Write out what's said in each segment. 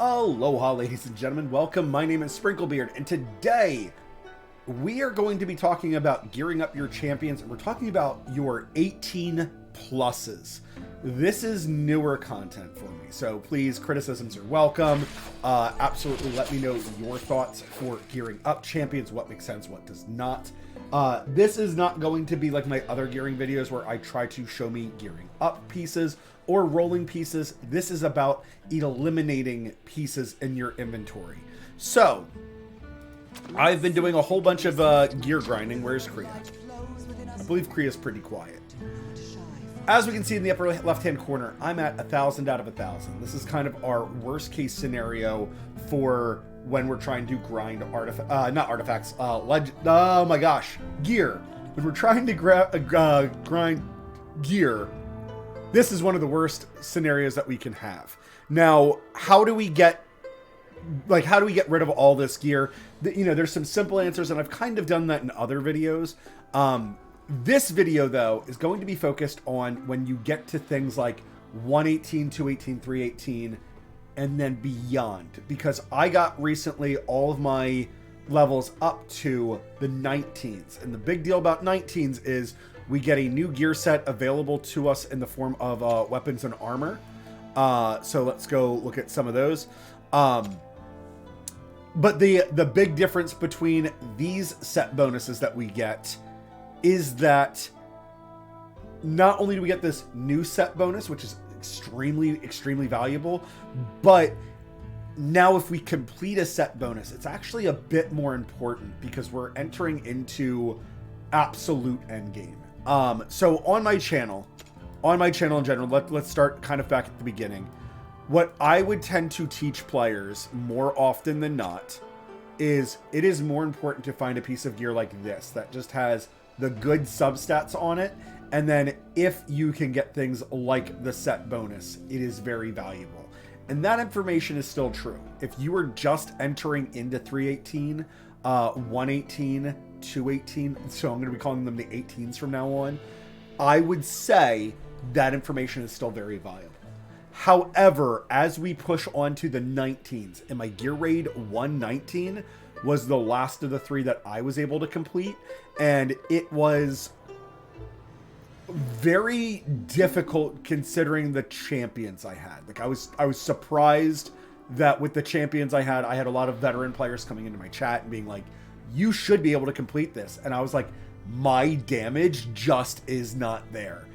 Aloha, ladies and gentlemen. Welcome. My name is Sprinklebeard, and today we are going to be talking about gearing up your champions, and we're talking about your 18 pluses. This is newer content for me, so please, criticisms are welcome. Absolutely let me know your thoughts for gearing up champions, what makes sense, what does not. This is not going to be like my other gearing videos where I try to show me gearing up pieces or rolling pieces. This is about eliminating pieces in your inventory. So, I've been doing a whole bunch of gear grinding. Where's Kriya? I believe Kriya's pretty quiet. As we can see in the upper left-hand corner, I'm at 1,000 out of 1,000. This is kind of our worst-case scenario for when we're trying to grind gear. When we're trying to grind gear, this is one of the worst scenarios that we can have. Now, how do we get rid of all this gear? There's some simple answers, and I've kind of done that in other videos. This video, though, is going to be focused on when you get to things like 118, 218, 318, and then beyond. Because I got recently all of my levels up to the 19s. And the big deal about 19s is we get a new gear set available to us in the form of weapons and armor. So let's go look at some of those. But the big difference between these set bonuses that we get is that not only do we get this new set bonus, which is extremely valuable, but now if we complete a set bonus, it's actually a bit more important because we're entering into absolute endgame. So on my channel in general, let's start kind of back at the beginning. What I would tend to teach players more often than not is it is more important to find a piece of gear like this that just has the good substats on it. And then if you can get things like the set bonus, it is very valuable. And that information is still true. If you are just entering into 318, 118, 218, so I'm going to be calling them the 18s from now on, I would say that information is still very valuable. However, as we push on to the 19s, and my gear raid 119 was the last of the three that I was able to complete, and it was very difficult considering the champions I had. Like I was surprised that with the champions I had a lot of veteran players coming into my chat and being like, you should be able to complete this. And I was like, my damage just is not there.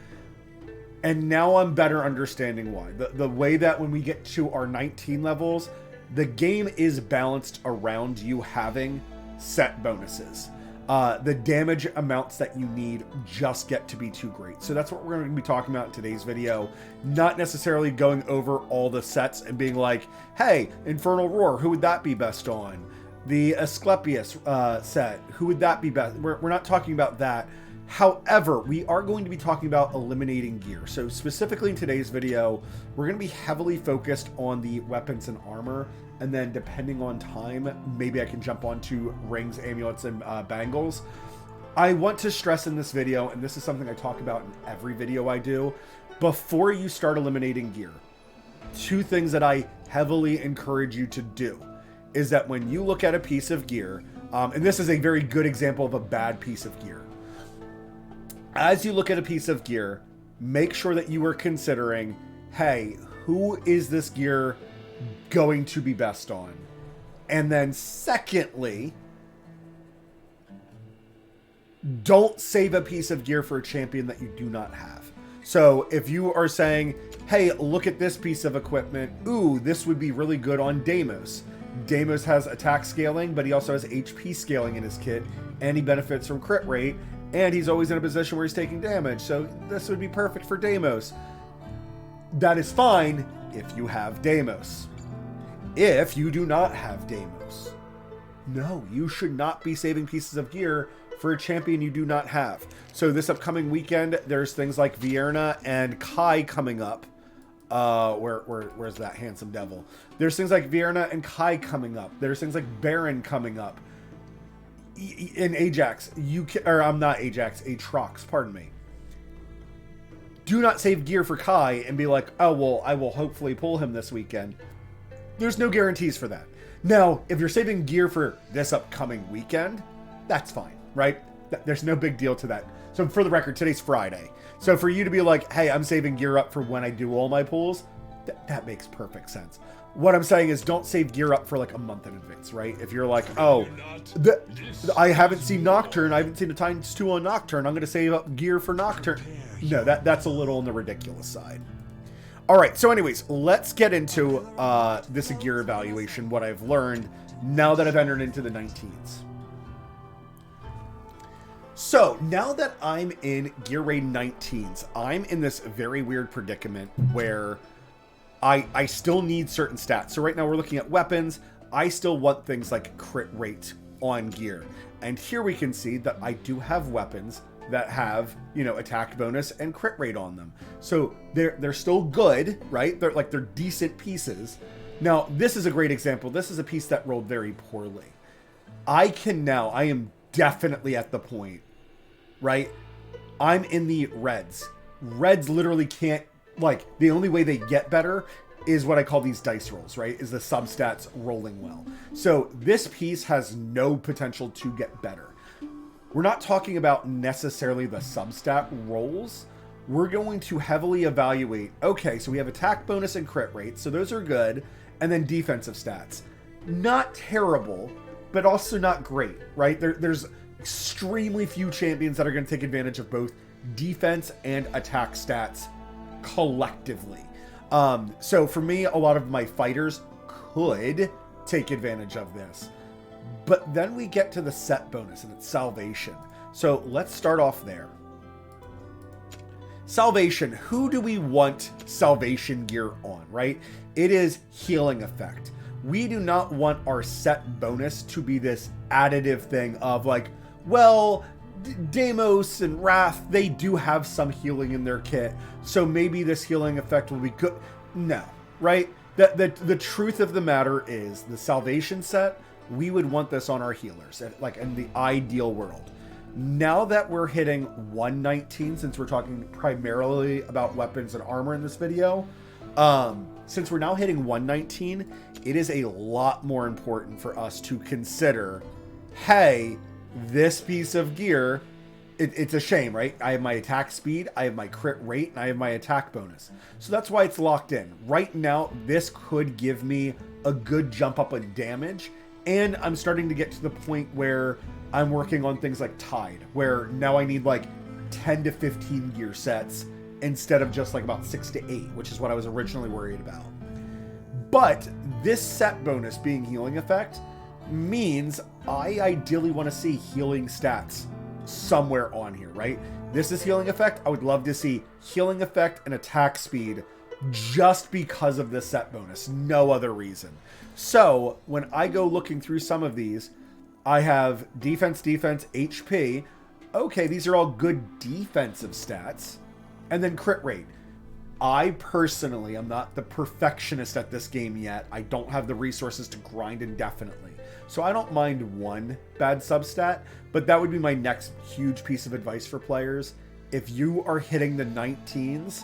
And now I'm better understanding why. The way that when we get to our 19 levels, the game is balanced around you having set bonuses. The damage amounts that you need just get to be too great. So that's what we're going to be talking about in today's video. Not necessarily going over all the sets and being like, hey, Infernal Roar, who would that be best on? The Asclepius set, who would that be best? We're not talking about that. However, we are going to be talking about eliminating gear. So specifically in today's video, we're going to be heavily focused on the weapons and armor. And then depending on time, maybe I can jump onto rings, amulets, and bangles. I want to stress in this video, and this is something I talk about in every video I do, before you start eliminating gear, two things that I heavily encourage you to do is that when you look at a piece of gear, and this is a very good example of a bad piece of gear. As you look at a piece of gear, make sure that you are considering, hey, who is this gear going to be best on? And then secondly, don't save a piece of gear for a champion that you do not have. So if you are saying, hey, look at this piece of equipment. Ooh, this would be really good on Deimos. Deimos has attack scaling, but he also has HP scaling in his kit, and he benefits from crit rate, and he's always in a position where he's taking damage. So this would be perfect for Deimos. That is fine if you have Deimos. If you do not have Deimos, no, you should not be saving pieces of gear for a champion you do not have. So this upcoming weekend, there's things like Vierna and Kai coming up. Where's that handsome devil? There's things like Vierna and Kai coming up. There's things like Baron coming up. In Ajax, I'm not Ajax, Aatrox, pardon me. Do not save gear for Kai and be like, oh, well, I will hopefully pull him this weekend. There's no guarantees for that. Now, if you're saving gear for this upcoming weekend, that's fine, right? There's no big deal to that. So for the record, today's Friday. So for you to be like, hey, I'm saving gear up for when I do all my pulls, that makes perfect sense. What I'm saying is don't save gear up for like a month in advance, right? If you're like, oh, I haven't seen Nocturne, I haven't seen a ×2 on Nocturne, I'm going to save up gear for Nocturne. No, that's a little on the ridiculous side. All right, so anyways, let's get into this gear evaluation, what I've learned now that I've entered into the 19s. So now that I'm in Gear Raid 19s, I'm in this very weird predicament where I still need certain stats. So right now we're looking at weapons. I still want things like crit rate on gear. And here we can see that I do have weapons that have, you know, attack bonus and crit rate on them. So they're still good, right? They're decent pieces. Now, this is a great example. This is a piece that rolled very poorly. I am definitely at the point, right? I'm in the reds. Reds literally can't, like, the only way they get better is what I call these dice rolls, right? Is the substats rolling well. So this piece has no potential to get better. We're not talking about necessarily the substat rolls. We're going to heavily evaluate, okay, so we have attack bonus and crit rate, so those are good, and then defensive stats. Not terrible, but also not great, right? There's extremely few champions that are going to take advantage of both defense and attack stats collectively. So for me, a lot of my fighters could take advantage of this. But then we get to the set bonus, and it's Salvation. So let's start off there. Salvation, who do we want Salvation gear on, right? It is healing effect. We do not want our set bonus to be this additive thing of like, well, Deimos and Wrath, they do have some healing in their kit, so maybe this healing effect will be good. No, right? The truth of the matter is the Salvation set, we would want this on our healers, like in the ideal world. Now that we're hitting 119, since we're talking primarily about weapons and armor in this video, since we're now hitting 119, it is a lot more important for us to consider, hey, this piece of gear, it's a shame, right? I have my attack speed, I have my crit rate, and I have my attack bonus. So that's why it's locked in. Right now, this could give me a good jump up in damage, and I'm starting to get to the point where I'm working on things like Tide, where now I need like 10 to 15 gear sets instead of just like about 6 to 8, which is what I was originally worried about. But this set bonus being healing effect means I ideally want to see healing stats somewhere on here, right? This is healing effect. I would love to see healing effect and attack speed just because of this set bonus, no other reason. So when I go looking through some of these, I have defense, HP. Okay, these are all good defensive stats. And then crit rate. I personally am not the perfectionist at this game yet. I don't have the resources to grind indefinitely. So I don't mind one bad substat, but that would be my next huge piece of advice for players. If you are hitting the 19s,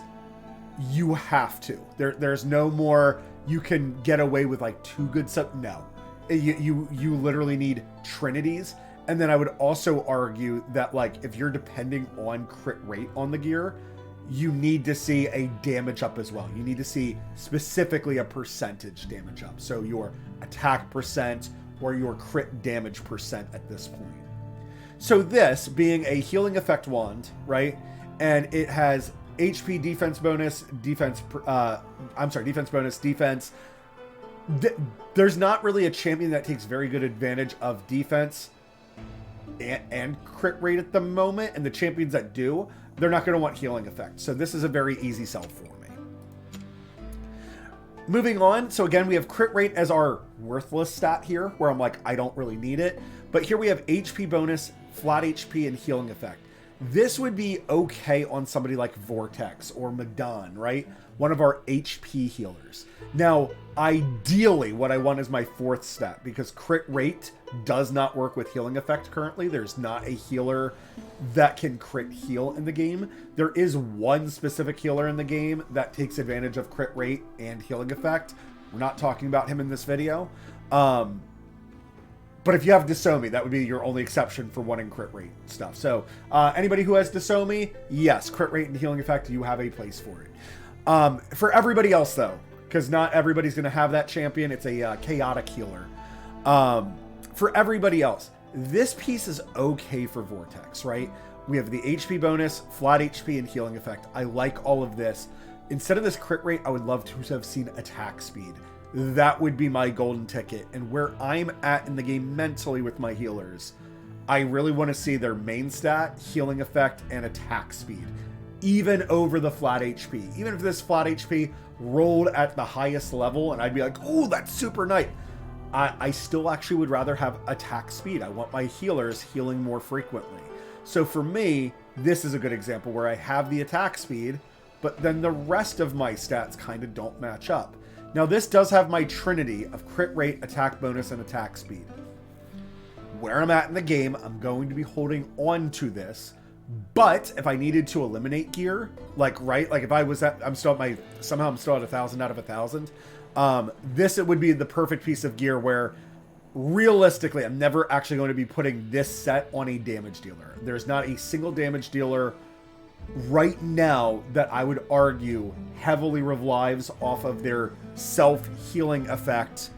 you have to. There's no more, you can get away with like 2 good sub. No. You literally need trinities. And then I would also argue that like if you're depending on crit rate on the gear, you need to see a damage up as well. You need to see specifically a percentage damage up. So your attack percent or your crit damage percent at this point. So this being a healing effect wand, right? And it has HP defense bonus, defense bonus, defense. There's not really a champion that takes very good advantage of defense and crit rate at the moment. And the champions that do, they're not going to want healing effect. So this is a very easy sell for me. Moving on. So again, we have crit rate as our worthless stat here, where I'm like, I don't really need it. But here we have HP bonus, flat HP, and healing effect. This would be okay on somebody like Vortex or Madan, right? One of our HP healers. Now, ideally, what I want is my 4th stat, because crit rate does not work with healing effect currently. There's not a healer that can crit heal in the game. There is one specific healer in the game that takes advantage of crit rate and healing effect, We're not talking about him in this video. But if you have Dsomi, that would be your only exception for wanting crit rate stuff. So anybody who has Dsomi, yes, crit rate and healing effect, you have a place for it. For everybody else, though, because not everybody's going to have that champion, it's a chaotic healer. For everybody else, this piece is okay for Vortex, right? We have the HP bonus, flat HP, and healing effect. I like all of this. Instead of this crit rate, I would love to have seen attack speed. That would be my golden ticket. And where I'm at in the game mentally with my healers, I really want to see their main stat, healing effect, and attack speed, even over the flat HP. Even if this flat HP rolled at the highest level and I'd be like, oh, that's super nice. I still actually would rather have attack speed. I want my healers healing more frequently. So for me, this is a good example where I have the attack speed, but then the rest of my stats kind of don't match up. Now this does have my trinity of crit rate, attack bonus, and attack speed. Where I'm at in the game, I'm going to be holding on to this. But if I needed to eliminate gear, like if I was at, somehow I'm still at 1,000 out of 1,000. This, it would be the perfect piece of gear where realistically, I'm never actually going to be putting this set on a damage dealer. There's not a single damage dealer right now that I would argue heavily revives off of their self-healing effect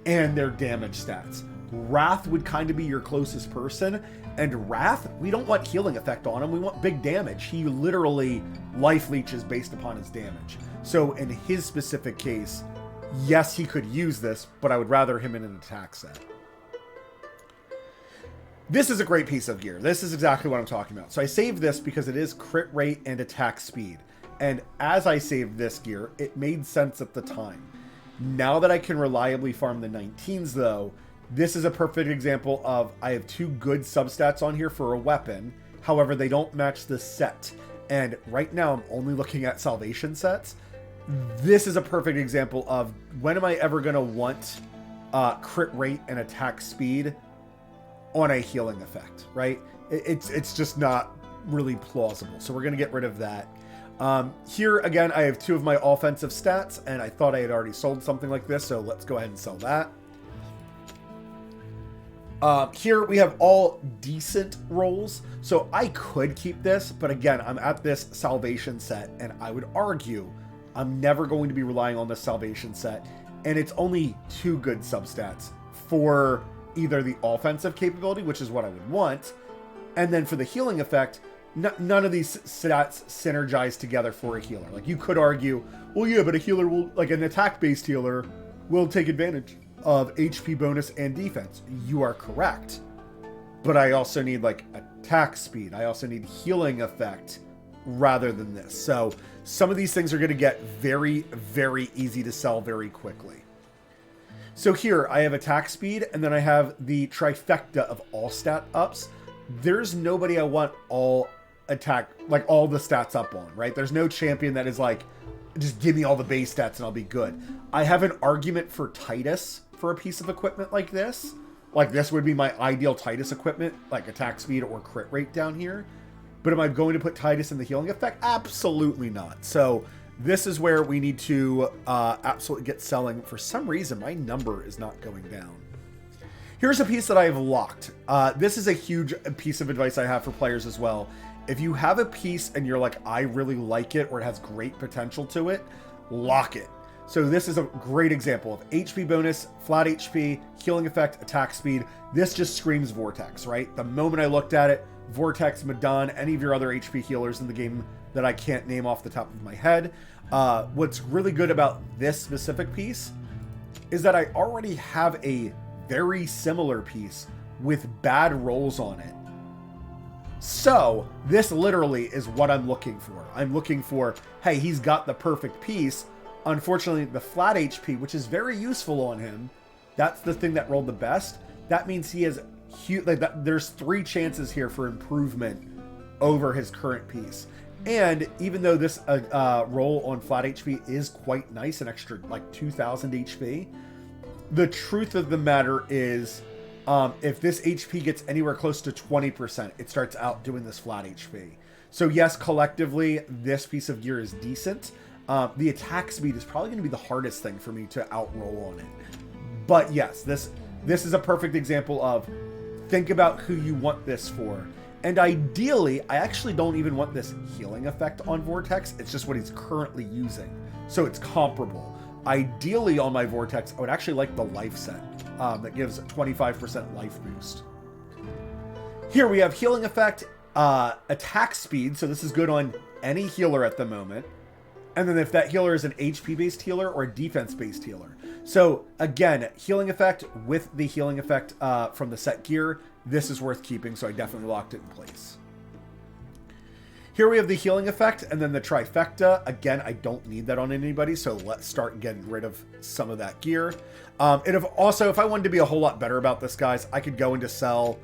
and their damage stats. Wrath would kind of be your closest person, and Wrath, we don't want healing effect on him, we want big damage. He literally life leeches based upon his damage. So in his specific case, yes, he could use this, but I would rather him in an attack set. This is a great piece of gear. This is exactly what I'm talking about. So I saved this because it is crit rate and attack speed. And as I saved this gear, it made sense at the time. Now that I can reliably farm the 19s though, this is a perfect example of I have two good substats on here for a weapon. However, they don't match the set. And right now I'm only looking at salvation sets. This is a perfect example of when am I ever going to want crit rate and attack speed on a healing effect, right? It's just not really plausible. So we're going to get rid of that. Here, again, I have two of my offensive stats, and I thought I had already sold something like this, so let's go ahead and sell that. Here we have all decent rolls, so I could keep this, but again, I'm at this salvation set, and I would argue I'm never going to be relying on this salvation set, and it's only two good substats for either the offensive capability, which is what I would want, and then for the healing effect, none of these stats synergize together for a healer. Like, you could argue, well, yeah, but a healer will, like an attack-based healer, will take advantage of HP bonus and defense. You are correct. But I also need, like, attack speed. I also need healing effect rather than this. So some of these things are going to get very, very easy to sell very quickly. So here, I have attack speed, and then I have the trifecta of all stat ups. There's nobody I want all attack, like all the stats up on, right? There's no champion that is like, just give me all the base stats and I'll be good. I have an argument for Titus for a piece of equipment like this. Like, this would be my ideal Titus equipment, like attack speed or crit rate down here. But am I going to put Titus in the healing effect? Absolutely not. So this is where we need to absolutely get selling. For some reason, my number is not going down. Here's a piece that I have locked. This is a huge piece of advice I have for players as well. If you have a piece and you're like, I really like it, or it has great potential to it, lock it. So this is a great example of HP bonus, flat HP, healing effect, attack speed. This just screams Vortex, right? The moment I looked at it, Vortex, Madan, any of your other HP healers in the game that I can't name off the top of my head. What's really good about this specific piece is that I already have a very similar piece with bad rolls on it. So this literally is what I'm looking for. I'm looking for, hey, he's got the perfect piece. Unfortunately, the flat HP, which is very useful on him, that's the thing that rolled the best. That means he has huge, like that, there's 3 chances here for improvement over his current piece. And even though this roll on flat HP is quite nice, an extra like 2,000 HP, the truth of the matter is, if this HP gets anywhere close to 20%, it starts out doing this flat HP. So yes, collectively, this piece of gear is decent. The attack speed is probably going to be the hardest thing for me to outroll on it. But yes, this is a perfect example of think about who you want this for. And ideally, I actually don't even want this healing effect on Vortex. It's just what he's currently using. So it's comparable. Ideally on my Vortex, I would actually like the life set that gives 25% life boost. Here we have healing effect, attack speed. So this is good on any healer at the moment. And then if that healer is an HP-based healer or a defense-based healer. So again, healing effect with the healing effect from the set gear. This is worth keeping, so I definitely locked it in place. Here we have the healing effect and then the trifecta. Again, I don't need that on anybody, so let's start getting rid of some of that gear. Also, if I wanted to be a whole lot better about this, guys, I could go into sell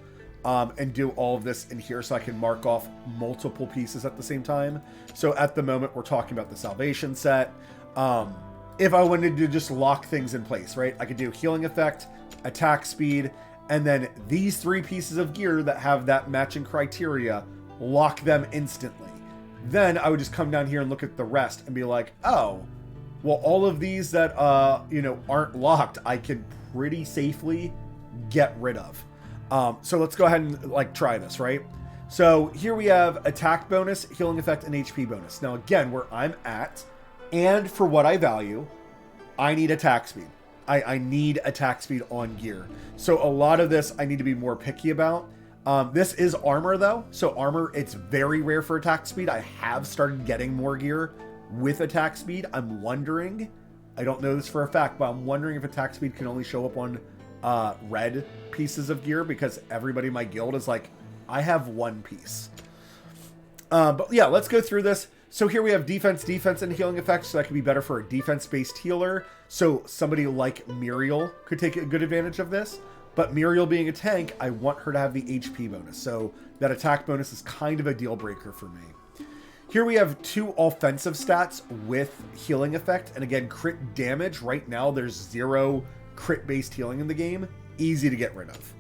and do all of this in here so I can mark off multiple pieces at the same time. So at the moment, we're talking about the salvation set. If I wanted to just lock things in place, right? I could do healing effect, attack speed, and then these 3 pieces of gear that have that matching criteria, lock them instantly. Then I would just come down here and look at the rest and be like, oh, well, all of these that, aren't locked, I can pretty safely get rid of. So let's go ahead and try this, right? So here we have attack bonus, healing effect, and HP bonus. Now, again, where I'm at, and for what I value, I need attack speed. I need attack speed on gear. So a lot of this I need to be more picky about. This is armor though. So armor, it's very rare for attack speed. I have started getting more gear with attack speed. I'm wondering, I don't know this for a fact, but I'm wondering if attack speed can only show up on red pieces of gear because everybody in my guild is like, I have 1 piece. But yeah, let's go through this. So here we have defense, and healing effects. So that could be better for a defense-based healer. So somebody like Muriel could take a good advantage of this. But Muriel being a tank, I want her to have the HP bonus. So that attack bonus is kind of a deal breaker for me. Here we have 2 offensive stats with healing effect. And again, crit damage. Right now, there's 0 crit-based healing in the game. Easy to get rid of.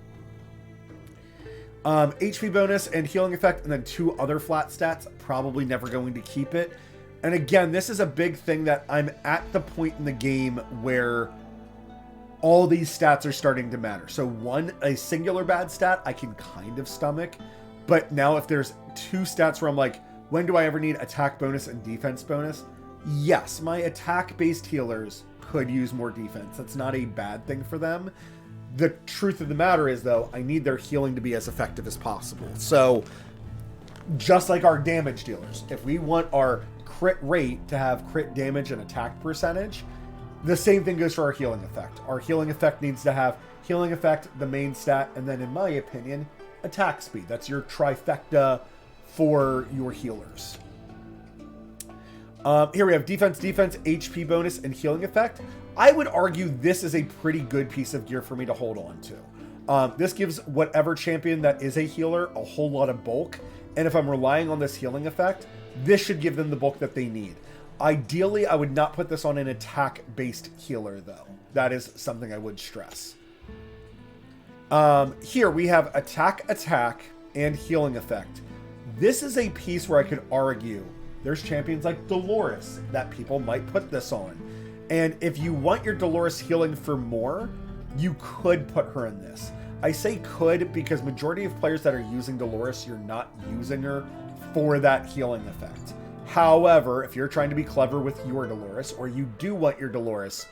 HP bonus and healing effect, and then 2 other flat stats. Probably never going to keep it. And again, this is a big thing that I'm at the point in the game where all these stats are starting to matter. So a singular bad stat I can kind of stomach. But now if there's 2 stats where I'm like, when do I ever need attack bonus and defense bonus? Yes, my attack-based healers could use more defense. That's not a bad thing for them. The truth of the matter is, though, I need their healing to be as effective as possible. So, just like our damage dealers, if we want our crit rate to have crit damage and attack percentage, the same thing goes for our healing effect. Our healing effect needs to have healing effect, the main stat, and then, in my opinion, attack speed. That's your trifecta for your healers. Here we have defense, HP bonus, and healing effect. I would argue this is a pretty good piece of gear for me to hold on to. This gives whatever champion that is a healer a whole lot of bulk. And if I'm relying on this healing effect, this should give them the bulk that they need. Ideally, I would not put this on an attack-based healer, though. That is something I would stress. Here we have attack, and healing effect. This is a piece where I could argue there's champions like Dolores that people might put this on. And if you want your Dolores healing for more, you could put her in this. I say could because majority of players that are using Dolores, you're not using her for that healing effect. However, if you're trying to be clever with your Dolores, or you do want your Dolores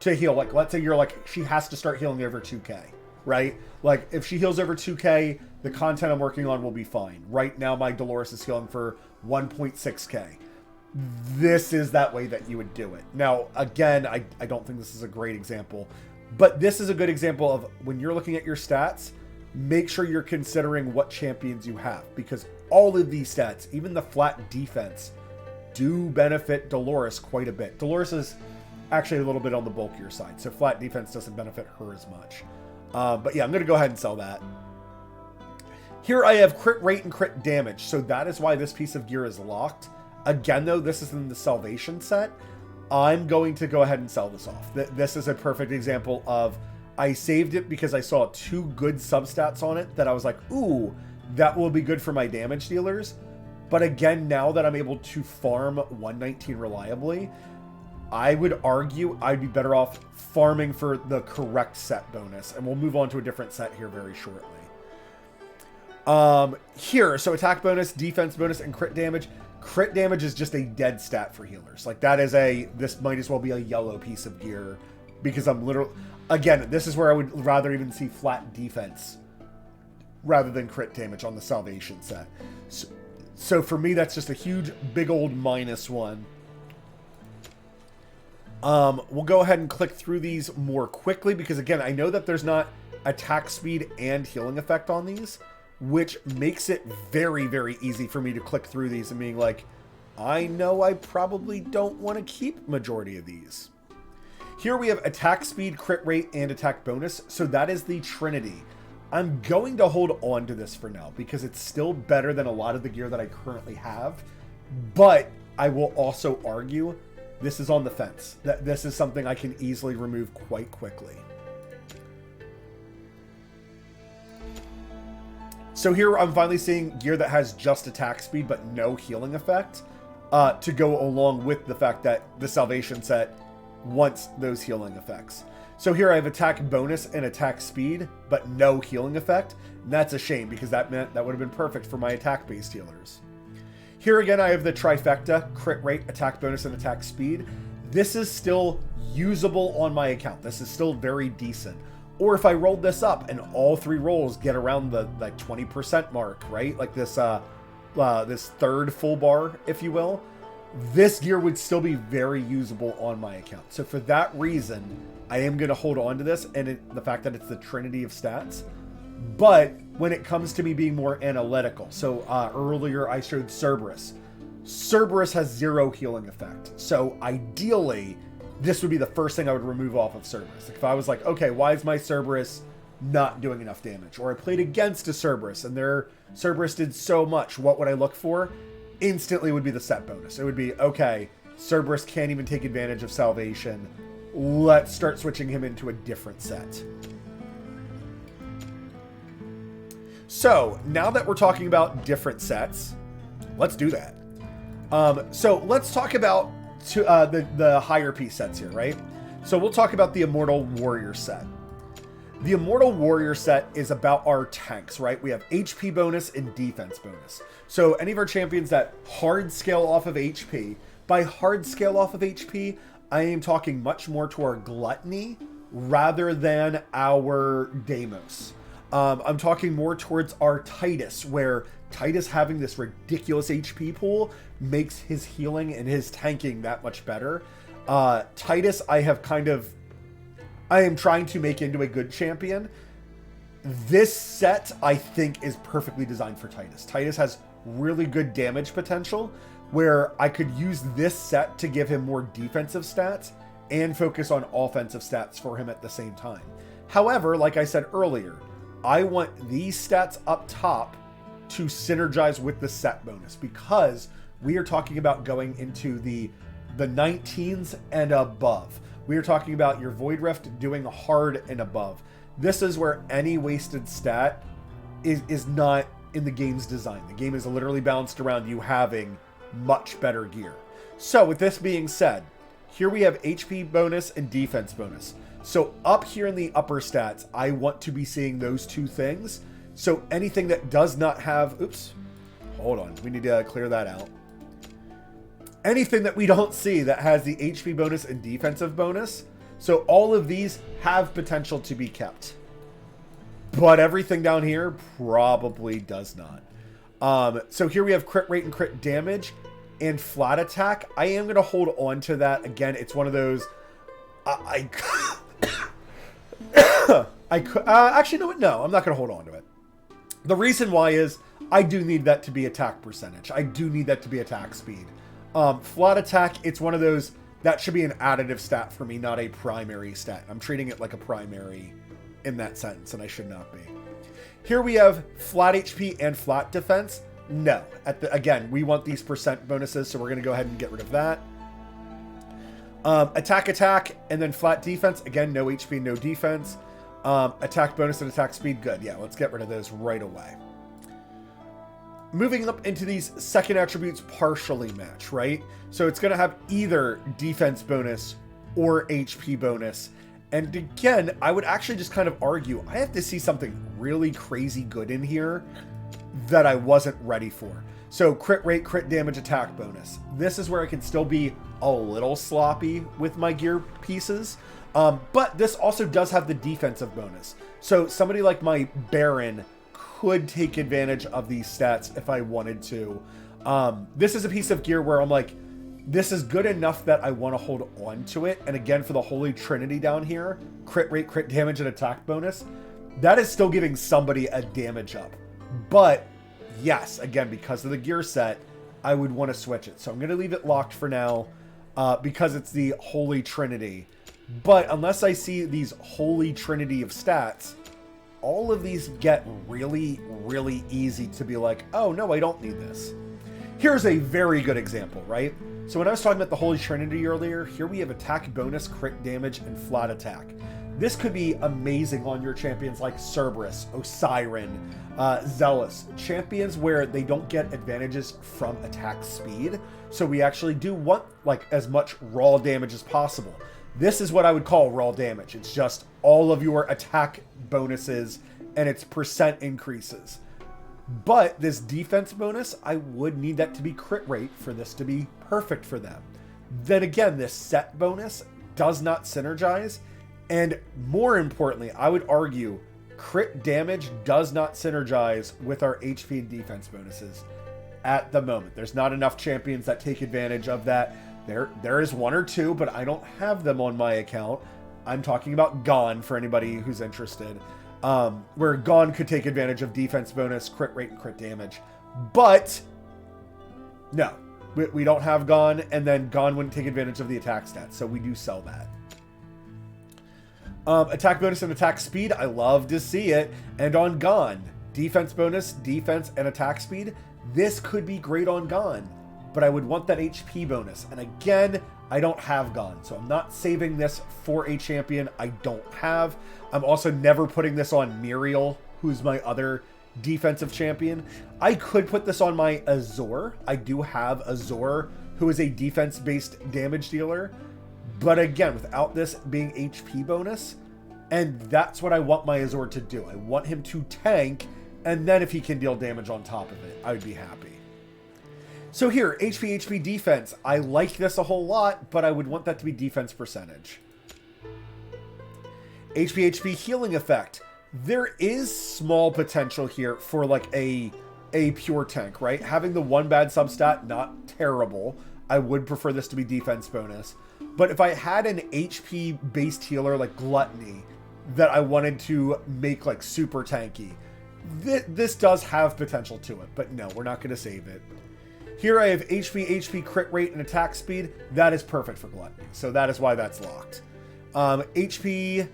to heal, like let's say you're like, she has to start healing over 2k, right? Like if she heals over 2k, the content I'm working on will be fine. Right now, my Dolores is healing for 1.6k. This is that way that you would do it. Now, again, I don't think this is a great example, but this is a good example of when you're looking at your stats, make sure you're considering what champions you have, because all of these stats, even the flat defense, do benefit Dolores quite a bit. Dolores is actually a little bit on the bulkier side, so flat defense doesn't benefit her as much. But yeah, I'm going to go ahead and sell that. Here I have crit rate and crit damage, so that is why this piece of gear is locked. Again, though, this is in the Salvation set. I'm going to go ahead and sell this off. This is a perfect example of I saved it because I saw 2 good substats on it that I was like, ooh, that will be good for my damage dealers. But again, now that I'm able to farm 119 reliably, I would argue I'd be better off farming for the correct set bonus. And we'll move on to a different set here very shortly. Here, so attack bonus, defense bonus, and crit damage. Crit damage is just a dead stat for healers. Like, that is this might as well be a yellow piece of gear, because I'm literally, again, this is where I would rather even see flat defense rather than crit damage on the Salvation set. So for me, that's just a huge, big old -1. We'll go ahead and click through these more quickly, because again, I know that there's not attack speed and healing effect on these, which makes it very, very easy for me to click through these and being like, I know I probably don't want to keep majority of these. Here we have attack speed, crit rate, and attack bonus. So that is the Trinity. I'm going to hold on to this for now because it's still better than a lot of the gear that I currently have. But I will also argue this is on the fence. That this is something I can easily remove quite quickly. So here I'm finally seeing gear that has just attack speed but no healing effect to go along with the fact that the Salvation set wants those healing effects. So here I have attack bonus and attack speed but no healing effect. And that's a shame because that meant that would have been perfect for my attack based healers. Here again I have the trifecta, crit rate, attack bonus, and attack speed. This is still usable on my account. This is still very decent. Or if I rolled this up and all 3 rolls get around the 20% mark, right? Like this this third full bar, if you will, this gear would still be very usable on my account. So for that reason, I am going to hold on to this and the fact that it's the Trinity of stats. But when it comes to me being more analytical, so earlier I showed Cerberus. Cerberus has 0 healing effect. So ideally, this would be the first thing I would remove off of Cerberus. Like if I was like, okay, why is my Cerberus not doing enough damage? Or I played against a Cerberus and their Cerberus did so much, what would I look for? Instantly would be the set bonus. It would be, okay, Cerberus can't even take advantage of Salvation. Let's start switching him into a different set. So now that we're talking about different sets, let's do that. So let's talk about the higher piece sets here, right? So we'll talk about the Immortal Warrior set. The Immortal Warrior set is about our tanks, right? We have HP bonus and defense bonus. So any of our champions that hard scale off of HP, by hard scale off of HP, I am talking much more to our Gluttony rather than our Deimos. I'm talking more towards our Titus, where Titus having this ridiculous HP pool makes his healing and his tanking that much better. Titus, I am trying to make into a good champion. This set, I think, is perfectly designed for Titus. Titus has really good damage potential, where I could use this set to give him more defensive stats and focus on offensive stats for him at the same time. However, like I said earlier, I want these stats up top to synergize with the set bonus, because we are talking about going into the 19s and above. We are talking about your Void Rift doing hard and above. This is where any wasted stat is not in the game's design. The game is literally balanced around you having much better gear. So with this being said, here we have HP bonus and defense bonus. So up here in the upper stats, I want to be seeing those two things. So anything that does not have, oops, hold on, we need to clear that out. Anything that we don't see that has the HP bonus and defensive bonus, so all of these have potential to be kept. But everything down here probably does not. So here we have crit rate and crit damage and flat attack. I am going to hold on to that. Again, it's one of those, actually, no, I'm not going to hold on to it. The reason why is I do need that to be attack percentage. I do need that to be attack speed. Flat attack, it's one of those that should be an additive stat for me, not a primary stat. I'm treating it like a primary in that sentence, and I should not be. Here we have flat HP and flat defense. No, again, we want these percent bonuses, so we're going to go ahead and get rid of that. Attack, and then flat defense. Again, no HP, no defense. Attack bonus and attack speed, good. Yeah, let's get rid of those right away. moving up into these second attributes partially match, right? So it's going to have either defense bonus or HP bonus. And again, I would actually just kind of argue, I have to see something really crazy good in here that I wasn't ready for. So crit rate, crit damage, attack bonus. This is where I can still be a little sloppy with my gear pieces. But this also does have the defensive bonus. So somebody like my Baron could take advantage of these stats if I wanted to. This is a piece of gear where I'm like, this is good enough that I want to hold on to it. And again, for the Holy Trinity down here, crit rate, crit damage, and attack bonus, that is still giving somebody a damage up. But yes, again, because of the gear set, I would want to switch it. So I'm going to leave it locked for now because it's the Holy Trinity. But unless I see these Holy Trinity of stats, all of these get really, really easy to be like, oh, no, I don't need this. Here's a very good example, right? So when I was talking about the Holy Trinity earlier, here we have attack bonus, crit damage, and flat attack. This could be amazing on your champions like Cerberus, Osiren, Zealous. Champions where they don't get advantages from attack speed. So we actually do want like as much raw damage as possible. This is what I would call raw damage. It's just all of your attack bonuses and its percent increases. But this defense bonus, I would need that to be crit rate for this to be perfect for them. Then again, this set bonus does not synergize. And more importantly, I would argue crit damage does not synergize with our HP and defense bonuses at the moment. There's not enough champions that take advantage of that. There is one or two, but I don't have them on my account. I'm talking about Gon for anybody who's interested. Where Gon could take advantage of defense bonus, crit rate, and crit damage. But no, we don't have Gon, and then Gon wouldn't take advantage of the attack stats, so we do sell that. Attack bonus and attack speed, I love to see it. And on Gon, defense bonus, defense, and attack speed, this could be great on Gon, but I would want that HP bonus. And again, I don't have Gon, so I'm not saving this for a champion I don't have. I'm also never putting this on Muriel, who's my other defensive champion. I could put this on my Azor. I do have Azor, who is a defense-based damage dealer. But again, without this being HP bonus, and that's what I want my Azor to do. I want him to tank, and then if he can deal damage on top of it, I would be happy. So here, HP defense. I like this a whole lot, but I would want that to be defense percentage. HP healing effect. There is small potential here for like a pure tank, right? Having the one bad substat, not terrible. I would prefer this to be defense bonus. But if I had an HP based healer like Gluttony that I wanted to make like super tanky, this does have potential to it, but no, we're not going to save it. Here I have HP crit rate and attack speed. That is perfect for Gluttony, so that is why that's locked. HP,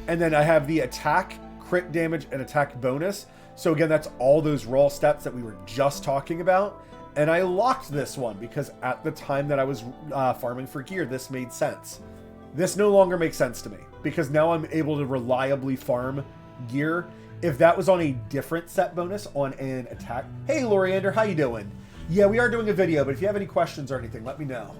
and then I have the attack, crit damage, and attack bonus. So again, that's all those raw stats that we were just talking about. And I locked this one because at the time that I was farming for gear, this made sense. This no longer makes sense to me because now I'm able to reliably farm gear. If that was on a different set bonus on an attack. Hey, Loriander, how you doing? Yeah, we are doing a video, but if you have any questions or anything, let me know.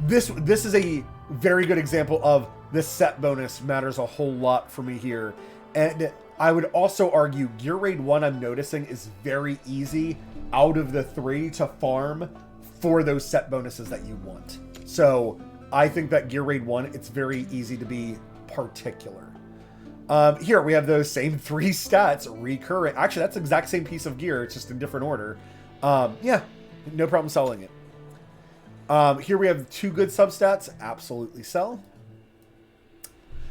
This is a very good example of this set bonus matters a whole lot for me here. And I would also argue Gear Raid 1 I'm noticing is very easy out of the three to farm for those set bonuses that you want. So I think that Gear Raid 1, it's very easy to be particular. Here we have those same three stats recurring. Actually, that's the exact same piece of gear. It's just in different order. Yeah, no problem selling it. Here we have two good substats. Absolutely sell.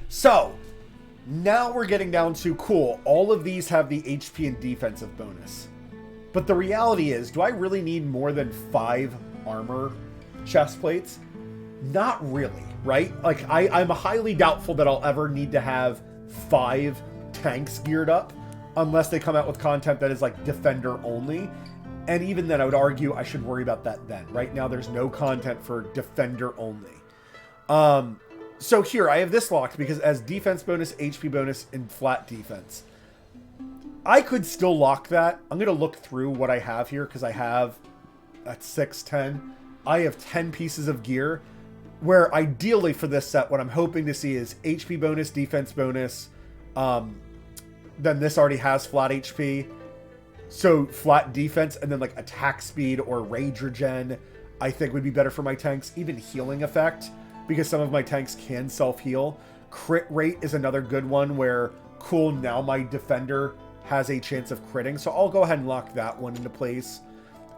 So now we're getting down to, cool, all of these have the HP and defensive bonus. But the reality is, do I really need more than 5 armor chest plates? Not really, right? Like, I'm highly doubtful that I'll ever need to have 5 tanks geared up, unless they come out with content that is, like, defender only. And even then, I would argue I should worry about that then. Right now, there's no content for defender only. So here, I have this locked because as defense bonus, HP bonus, and flat defense. I could still lock that. I'm going to look through what I have here because I have at 610. I have 10 pieces of gear where ideally for this set, what I'm hoping to see is HP bonus, defense bonus. Then this already has flat HP. So flat defense and then like attack speed or rage regen, I think would be better for my tanks. Even healing effect because some of my tanks can self-heal. Crit rate is another good one where, cool, now my defender has a chance of critting. So I'll go ahead and lock that one into place.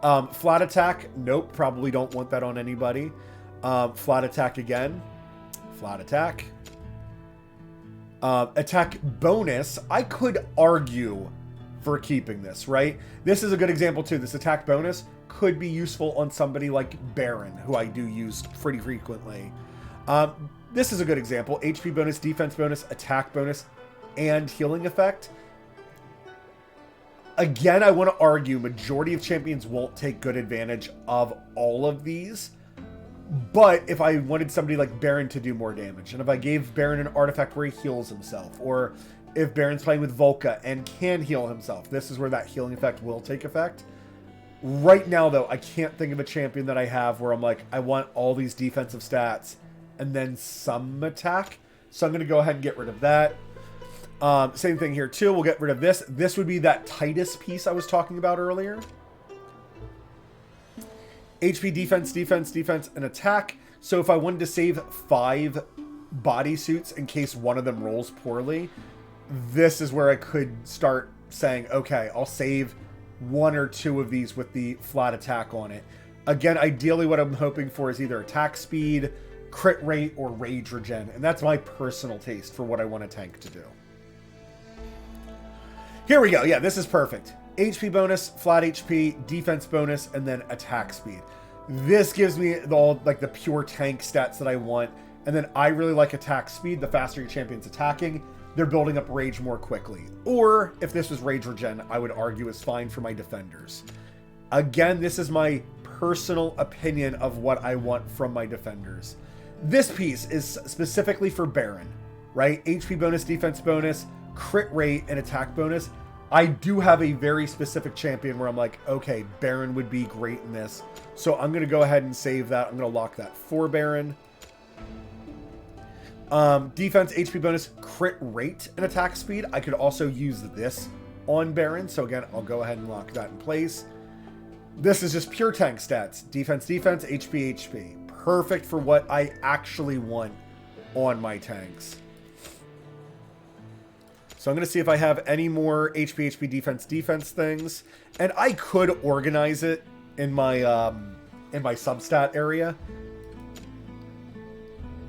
Flat attack, nope, probably don't want that on anybody. Flat attack again. Flat attack. Attack bonus, I could argue for keeping this, right? This is a good example too. This attack bonus could be useful on somebody like Baron, who I do use pretty frequently. This is a good example. HP bonus, defense bonus, attack bonus, and healing effect. Again, I want to argue majority of champions won't take good advantage of all of these. But if I wanted somebody like Baron to do more damage, and if I gave Baron an artifact where he heals himself, or if Baron's playing with Volca and can heal himself, this is where that healing effect will take effect. Right now, though, I can't think of a champion that I have where I'm like, I want all these defensive stats and then some attack. So I'm going to go ahead and get rid of that. Same thing here too. We'll get rid of this. This would be that Titus piece I was talking about earlier. HP, defense, defense, defense, and attack. So if I wanted to save 5 bodysuits in case one of them rolls poorly, this is where I could start saying, okay, I'll save 1 or 2 of these with the flat attack on it. Again, ideally what I'm hoping for is either attack speed, crit rate, or rage regen. And that's my personal taste for what I want a tank to do. Here we go. Yeah, this is perfect. HP bonus, flat HP, defense bonus, and then attack speed. This gives me all like the pure tank stats that I want. And then I really like attack speed. The faster your champion's attacking, they're building up rage more quickly. Or if this was rage regen, I would argue is fine for my defenders. Again, this is my personal opinion of what I want from my defenders. This piece is specifically for Baron, right? HP bonus, defense bonus, crit rate, and attack bonus. I do have a very specific champion where I'm like, okay, Baron would be great in this. So I'm going to go ahead and save that. I'm going to lock that for Baron. Defense, HP bonus, crit rate, and attack speed. I could also use this on Baron. So again, I'll go ahead and lock that in place. This is just pure tank stats. Defense, defense, HP, HP. Perfect for what I actually want on my tanks. So I'm going to see if I have any more HP, HP, defense, defense things. And I could organize it in my substat area.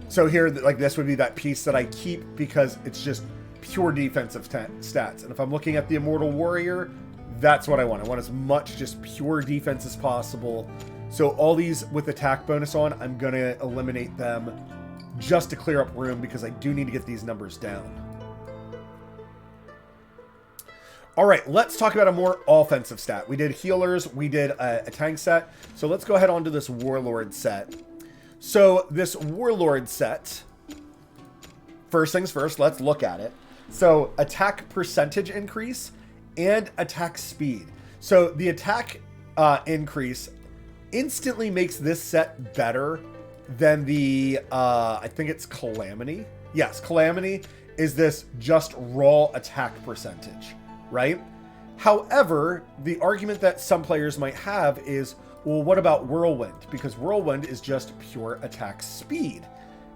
So here, like this would be that piece that I keep because it's just pure defensive stats. And if I'm looking at the Immortal Warrior, that's what I want. I want as much just pure defense as possible. So all these with attack bonus on, I'm going to eliminate them just to clear up room because I do need to get these numbers down. All right, let's talk about a more offensive stat. We did healers, we did a tank set. So let's go ahead on to this Warlord set. So this Warlord set, first things first, let's look at it. So attack percentage increase and attack speed. So the attack increase instantly makes this set better than the, I think it's Calamity. Yes, Calamity is this just raw attack percentage, right? However, the argument that some players might have is, well, what about Whirlwind? Because Whirlwind is just pure attack speed.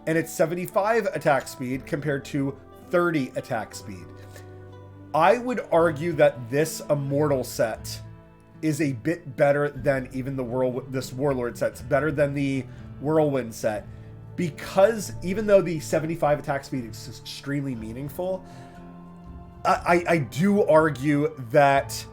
And it's 75 attack speed compared to 30 attack speed. I would argue that this Immortal set is a bit better than even this Warlord set. It's better than the Whirlwind set. Because even though the 75 attack speed is extremely meaningful, I do argue that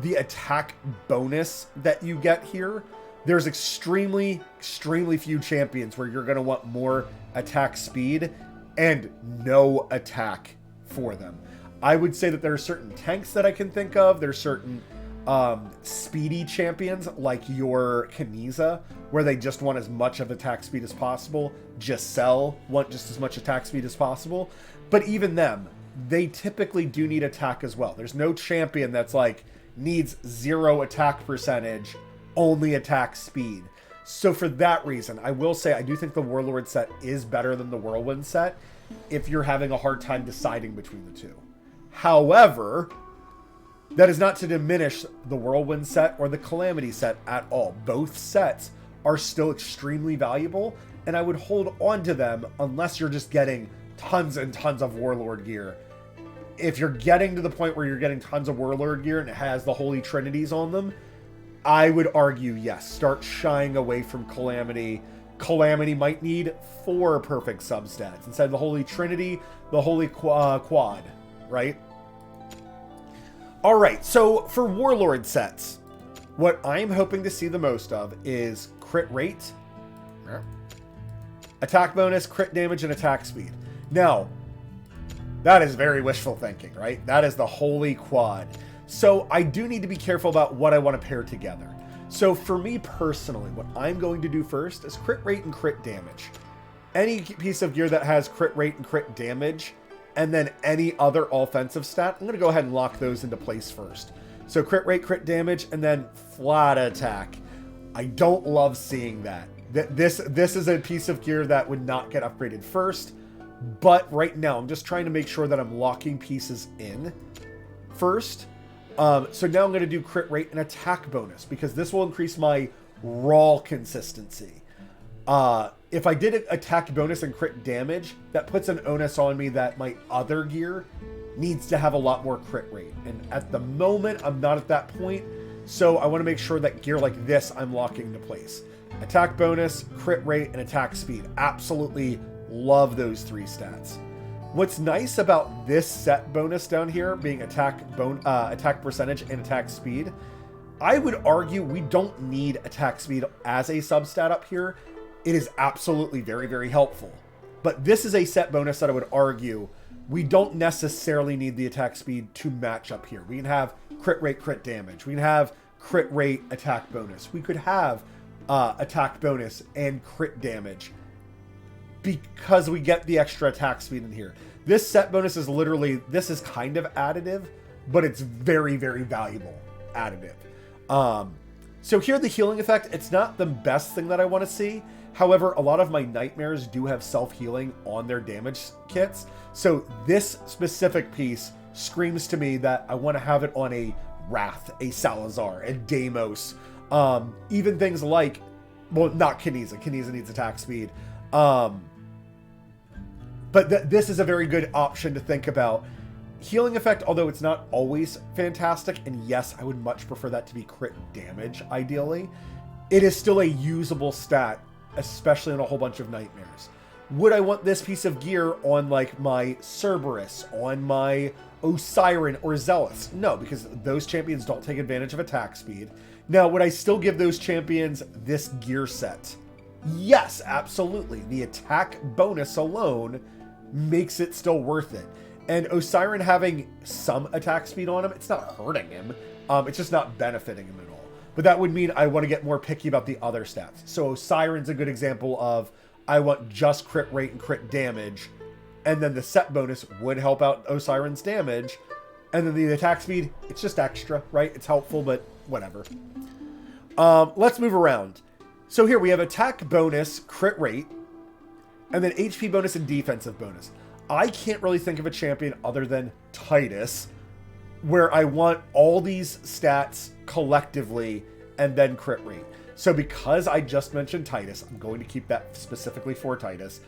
the attack bonus that you get here, there's extremely few champions where you're going to want more attack speed and no attack for them. I would say that there are certain tanks that I can think of. There's certain speedy champions like your Kaniza where they just want as much of attack speed as possible. Giselle want just as much attack speed as possible. But even them, they typically do need attack as well. There's no champion that's like needs 0 attack percentage, only attack speed. So for that reason, I will say I do think the Warlord set is better than the Whirlwind set if you're having a hard time deciding between the two. However, that is not to diminish the Whirlwind set or the Calamity set at all. Both sets are still extremely valuable, and I would hold on to them unless you're just getting tons and tons of Warlord gear. If you're getting to the point where you're getting tons of Warlord gear and it has the Holy Trinities on them, I would argue, yes, start shying away from Calamity. Calamity might need 4 perfect substats instead of the Holy Trinity, the Holy Quad, right? All right, so for Warlord sets, what I'm hoping to see the most of is crit rate, attack bonus, crit damage, and attack speed. Now, that is very wishful thinking, right? That is the Holy Quad. So I do need to be careful about what I want to pair together. So for me personally, what I'm going to do first is crit rate and crit damage. Any piece of gear that has crit rate and crit damage, and then any other offensive stat, I'm going to go ahead and lock those into place first. So crit rate, crit damage, and then flat attack. I don't love seeing that. This is a piece of gear that would not get upgraded first, but right now I'm just trying to make sure that I'm locking pieces in first. So now I'm going to do crit rate and attack bonus because this will increase my raw consistency. If I did attack bonus and crit damage, that puts an onus on me that my other gear needs to have a lot more crit rate. And at the moment, I'm not at that point. So I want to make sure that gear like this, I'm locking into place. Attack bonus, crit rate, and attack speed. Absolutely love those 3 stats. What's nice about this set bonus down here being attack percentage and attack speed, I would argue we don't need attack speed as a substat up here. It is absolutely very, very helpful. But this is a set bonus that I would argue we don't necessarily need the attack speed to match up here. We can have crit rate, crit damage. We can have crit rate, attack bonus. We could have attack bonus and crit damage, because we get the extra attack speed in here. This set bonus is literally, this is kind of additive, but it's very, very valuable additive. So here the healing effect, it's not the best thing that I want to see. However, a lot of my nightmares do have self-healing on their damage kits. So this specific piece screams to me that I want to have it on a Wrath, a Salazar, a Deimos. Even things like, well, not Kineza. Kineza needs attack speed. But this is a very good option to think about. Healing effect, although it's not always fantastic, and yes, I would much prefer that to be crit damage, ideally, it is still a usable stat, especially in a whole bunch of nightmares. Would I want this piece of gear on, like, my Cerberus, on my Osiren or Zealous? No, because those champions don't take advantage of attack speed. Now, would I still give those champions this gear set? Yes, absolutely. The attack bonus alone makes it still worth it. And Osiren having some attack speed on him, it's not hurting him. It's just not benefiting him at all. But that would mean I want to get more picky about the other stats. So Osiren's a good example of I want just crit rate and crit damage. And then the set bonus would help out Osiren's damage. And then the attack speed, it's just extra, right? It's helpful, but whatever. Let's move around. So here we have attack bonus, crit rate, and then HP bonus and defensive bonus. I can't really think of a champion other than Titus where I want all these stats collectively and then crit rate. So because I just mentioned Titus, I'm going to keep that specifically for Titus.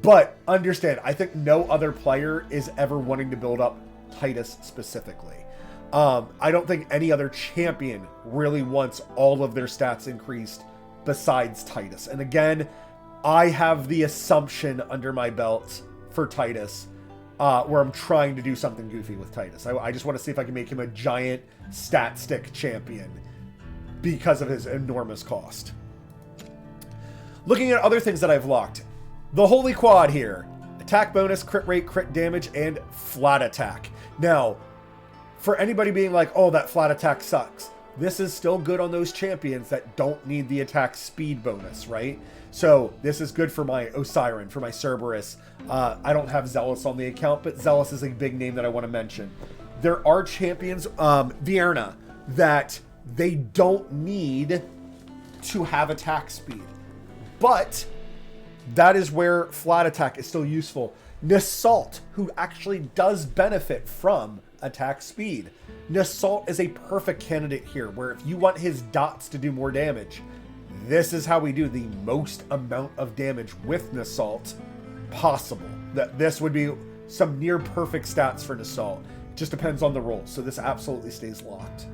But understand, I think no other player is ever wanting to build up Titus specifically. I don't think any other champion really wants all of their stats increased besides Titus. And again, I have the assumption under my belt for Titus where I'm trying to do something goofy with Titus. I just want to see if I can make him a giant stat stick champion because of his enormous cost. Looking at other things that I've locked. The Holy Quad here. Attack bonus, crit rate, crit damage, and flat attack. Now, for anybody being like, oh, that flat attack sucks. this is still good on those champions that don't need the attack speed bonus, right? So this is good for my Osiren, for my Cerberus. I don't have Zealous on the account, but Zealous is a big name that I want to mention. There are champions, Vierna, that they don't need to have attack speed. But that is where flat attack is still useful. Nassault, who actually does benefit from attack speed. Nassault is a perfect candidate here, where if you want his dots to do more damage, this is how we do the most amount of damage with Nassault possible. That this would be some near perfect stats for Nassault. Just depends on the roll, so this absolutely stays locked.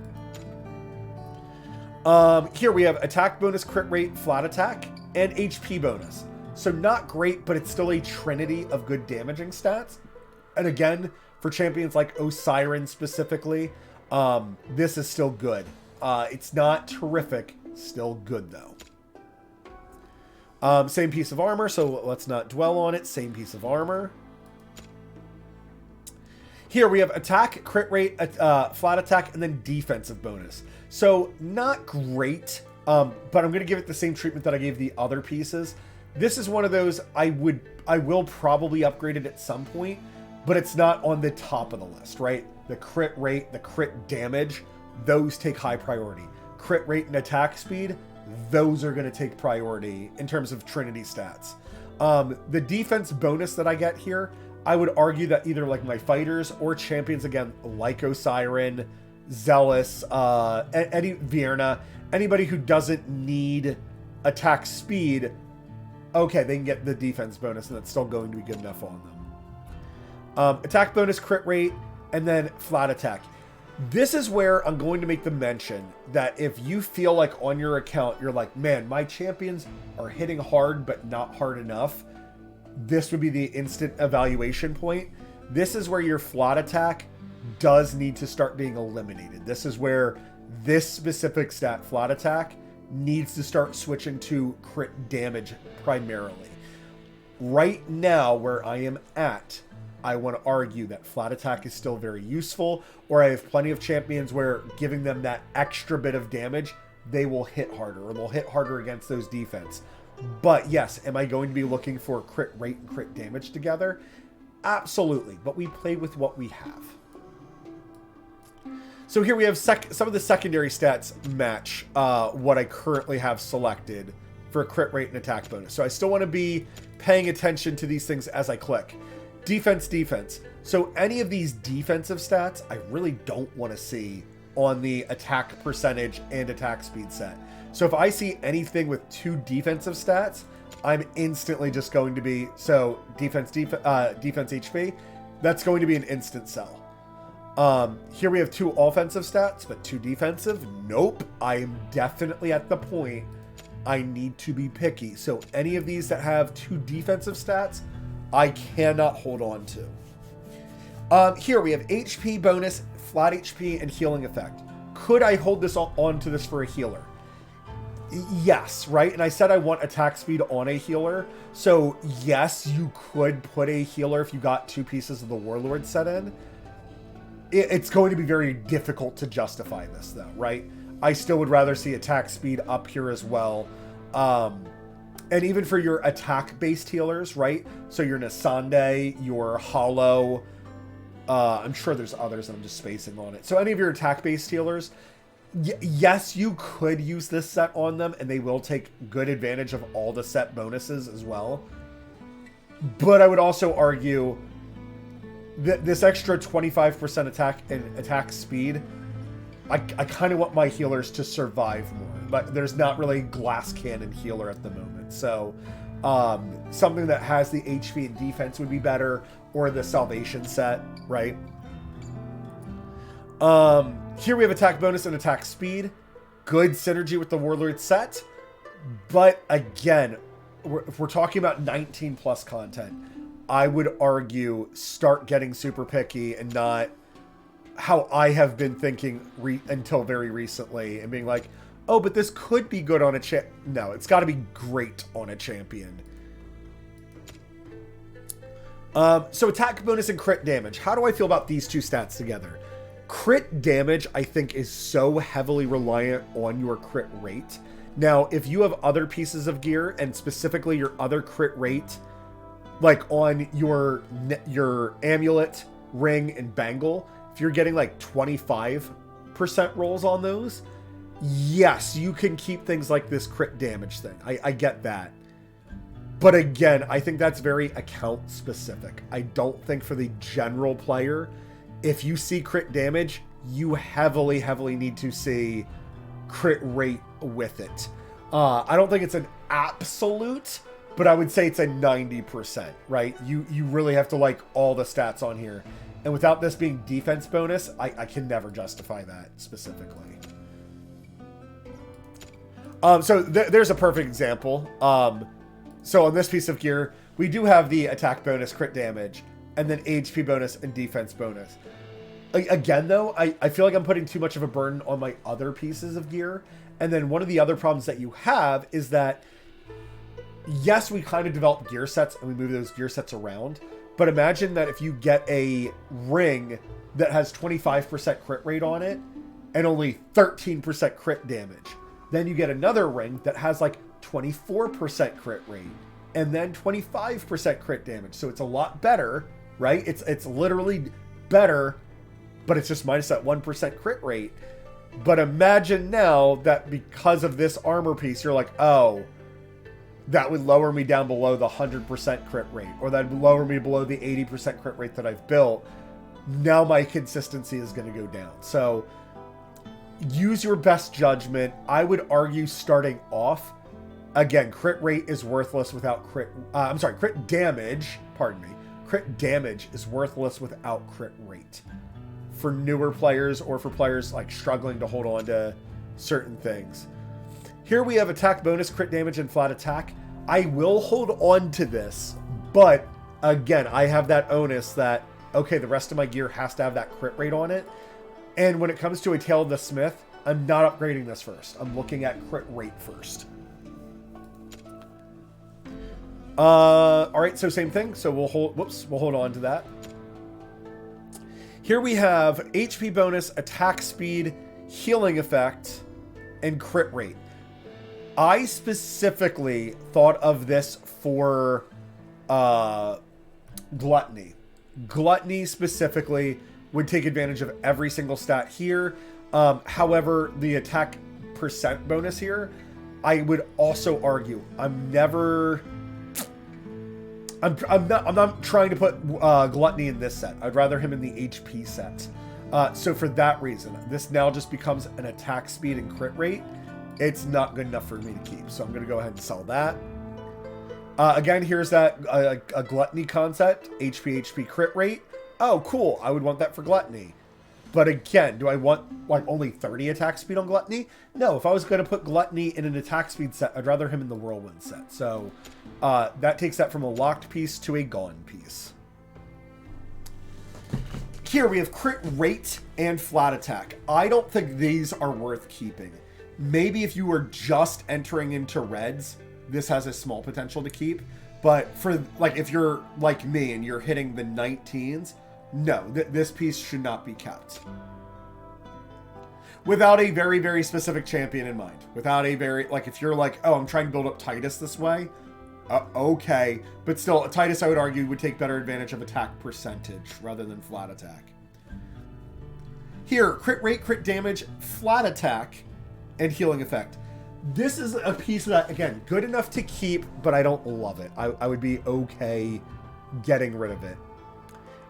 Here we have attack bonus, crit rate, flat attack, and HP bonus. So not great, but it's still a trinity of good damaging stats. And again, for champions like Osiren specifically, this is still good. It's not terrific, still good though. Same piece of armor, so let's not dwell on it. Same piece of armor. Here we have attack, crit rate, flat attack, and then defensive bonus. So not great, but I'm going to give it the same treatment that I gave the other pieces. This is one of those I will probably upgrade it at some point, but it's not on the top of the list, right? The crit rate, the crit damage, those take high priority. Crit rate and attack speed, those are going to take priority in terms of Trinity stats. The defense bonus that I get here, I would argue that either like my fighters or champions, again, like Osiren, Zealous, Vierna, anybody who doesn't need attack speed, okay, they can get the defense bonus, and that's still going to be good enough on them. Attack bonus, crit rate, and then flat attack. This is where I'm going to make the mention that if you feel like on your account, you're like, man, my champions are hitting hard, but not hard enough, this would be the instant evaluation point. This is where your flat attack does need to start being eliminated. This is where this specific stat, flat attack, needs to start switching to crit damage primarily. Right now, where I am at, I want to argue that flat attack is still very useful, or I have plenty of champions where giving them that extra bit of damage, they will hit harder, or they'll hit harder against those defense. But yes, am I going to be looking for crit rate and crit damage together? Absolutely, but we play with what we have. So here we have some of the secondary stats match what I currently have selected for a crit rate and attack bonus. So I still want to be paying attention to these things as I click. Defense. So any of these defensive stats, I really don't want to see on the attack percentage and attack speed set. So if I see anything with two defensive stats, I'm instantly just going to be, so defense HP, that's going to be an instant sell. Here we have two offensive stats, but two defensive. Nope. I am definitely at the point I need to be picky. So any of these that have two defensive stats, I cannot hold on to. Here we have HP bonus, flat HP, and healing effect. Could I hold this on to this for a healer? Yes, right? And I said I want attack speed on a healer. So yes, you could put a healer if you got two pieces of the Warlord set in. It's going to be very difficult to justify this though, right? I still would rather see attack speed up here as well. And even for your attack-based healers, right? So your Nasande, your Hollow, I'm sure there's others and I'm just spacing on it. So any of your attack-based healers, yes, you could use this set on them, and they will take good advantage of all the set bonuses as well. But I would also argue that this extra 25% attack and attack speed, I kind of want my healers to survive more. But there's not really glass cannon healer at the moment. So something that has the HP and defense would be better, or the salvation set, right? Here we have attack bonus and attack speed. Good synergy with the Warlord set. But again, if we're talking about 19 plus content, I would argue start getting super picky and not how I have been thinking until very recently and being like, oh, but this could be good on a No, it's got to be great on a champion. So attack bonus and crit damage. How do I feel about these two stats together? Crit damage, I think, is so heavily reliant on your crit rate. Now, if you have other pieces of gear, and specifically your other crit rate, like on your amulet, ring, and bangle, if you're getting like 25% rolls on those, yes, you can keep things like this crit damage thing. I get that. But again, I think that's very account specific. I don't think for the general player, if you see crit damage, you heavily, heavily need to see crit rate with it. I don't think it's an absolute, but I would say it's a 90%, right? You really have to like all the stats on here. And without this being defense bonus, I can never justify that specifically. So there's a perfect example. So on this piece of gear, we do have the attack bonus, crit damage, and then HP bonus and defense bonus. Again, though, I feel like I'm putting too much of a burden on my other pieces of gear. And then one of the other problems that you have is that, yes, we kind of develop gear sets and we move those gear sets around. But imagine that if you get a ring that has 25% crit rate on it and only 13% crit damage. Then you get another ring that has like 24% crit rate and then 25% crit damage. So it's a lot better, right? It's literally better, but it's just minus that 1% crit rate. But imagine now that because of this armor piece, you're like, oh, that would lower me down below the 100% crit rate, or that would lower me below the 80% crit rate that I've built. Now my consistency is going to go down. So use your best judgment. I would argue starting off, again, crit rate is worthless without crit damage, pardon me. Crit damage is worthless without crit rate. For newer players or for players like struggling to hold on to certain things. Here we have attack bonus, crit damage, and flat attack. I will hold on to this, but again, I have that onus that, okay, the rest of my gear has to have that crit rate on it. And when it comes to a Tale of the Smith, I'm not upgrading this first. I'm looking at crit rate first. All right, so same thing. So we'll hold on to that. Here we have HP bonus, attack speed, healing effect, and crit rate. I specifically thought of this for Gluttony. Gluttony specifically would take advantage of every single stat here. However, the attack percent bonus here, I would also argue I'm not trying to put Gluttony in this set. I'd rather him in the HP set. So for that reason, this now just becomes an attack speed and crit rate. It's not good enough for me to keep. So I'm going to go ahead and sell that. Again, here's that a Gluttony concept. HP crit rate. Oh, cool. I would want that for Gluttony. But again, do I want like only 30 attack speed on Gluttony? No, if I was going to put Gluttony in an attack speed set, I'd rather him in the Whirlwind set. So that takes that from a locked piece to a gone piece. Here we have crit rate and flat attack. I don't think these are worth keeping. Maybe if you were just entering into reds, this has a small potential to keep. But for like if you're like me and you're hitting the 19s, no, this piece should not be kept. Without a very, very specific champion in mind. Without a very, like if you're like, oh, I'm trying to build up Titus this way. Okay. But still, Titus, I would argue, would take better advantage of attack percentage rather than flat attack. Here, crit rate, crit damage, flat attack, and healing effect. This is a piece that, again, good enough to keep, but I don't love it. I would be okay getting rid of it.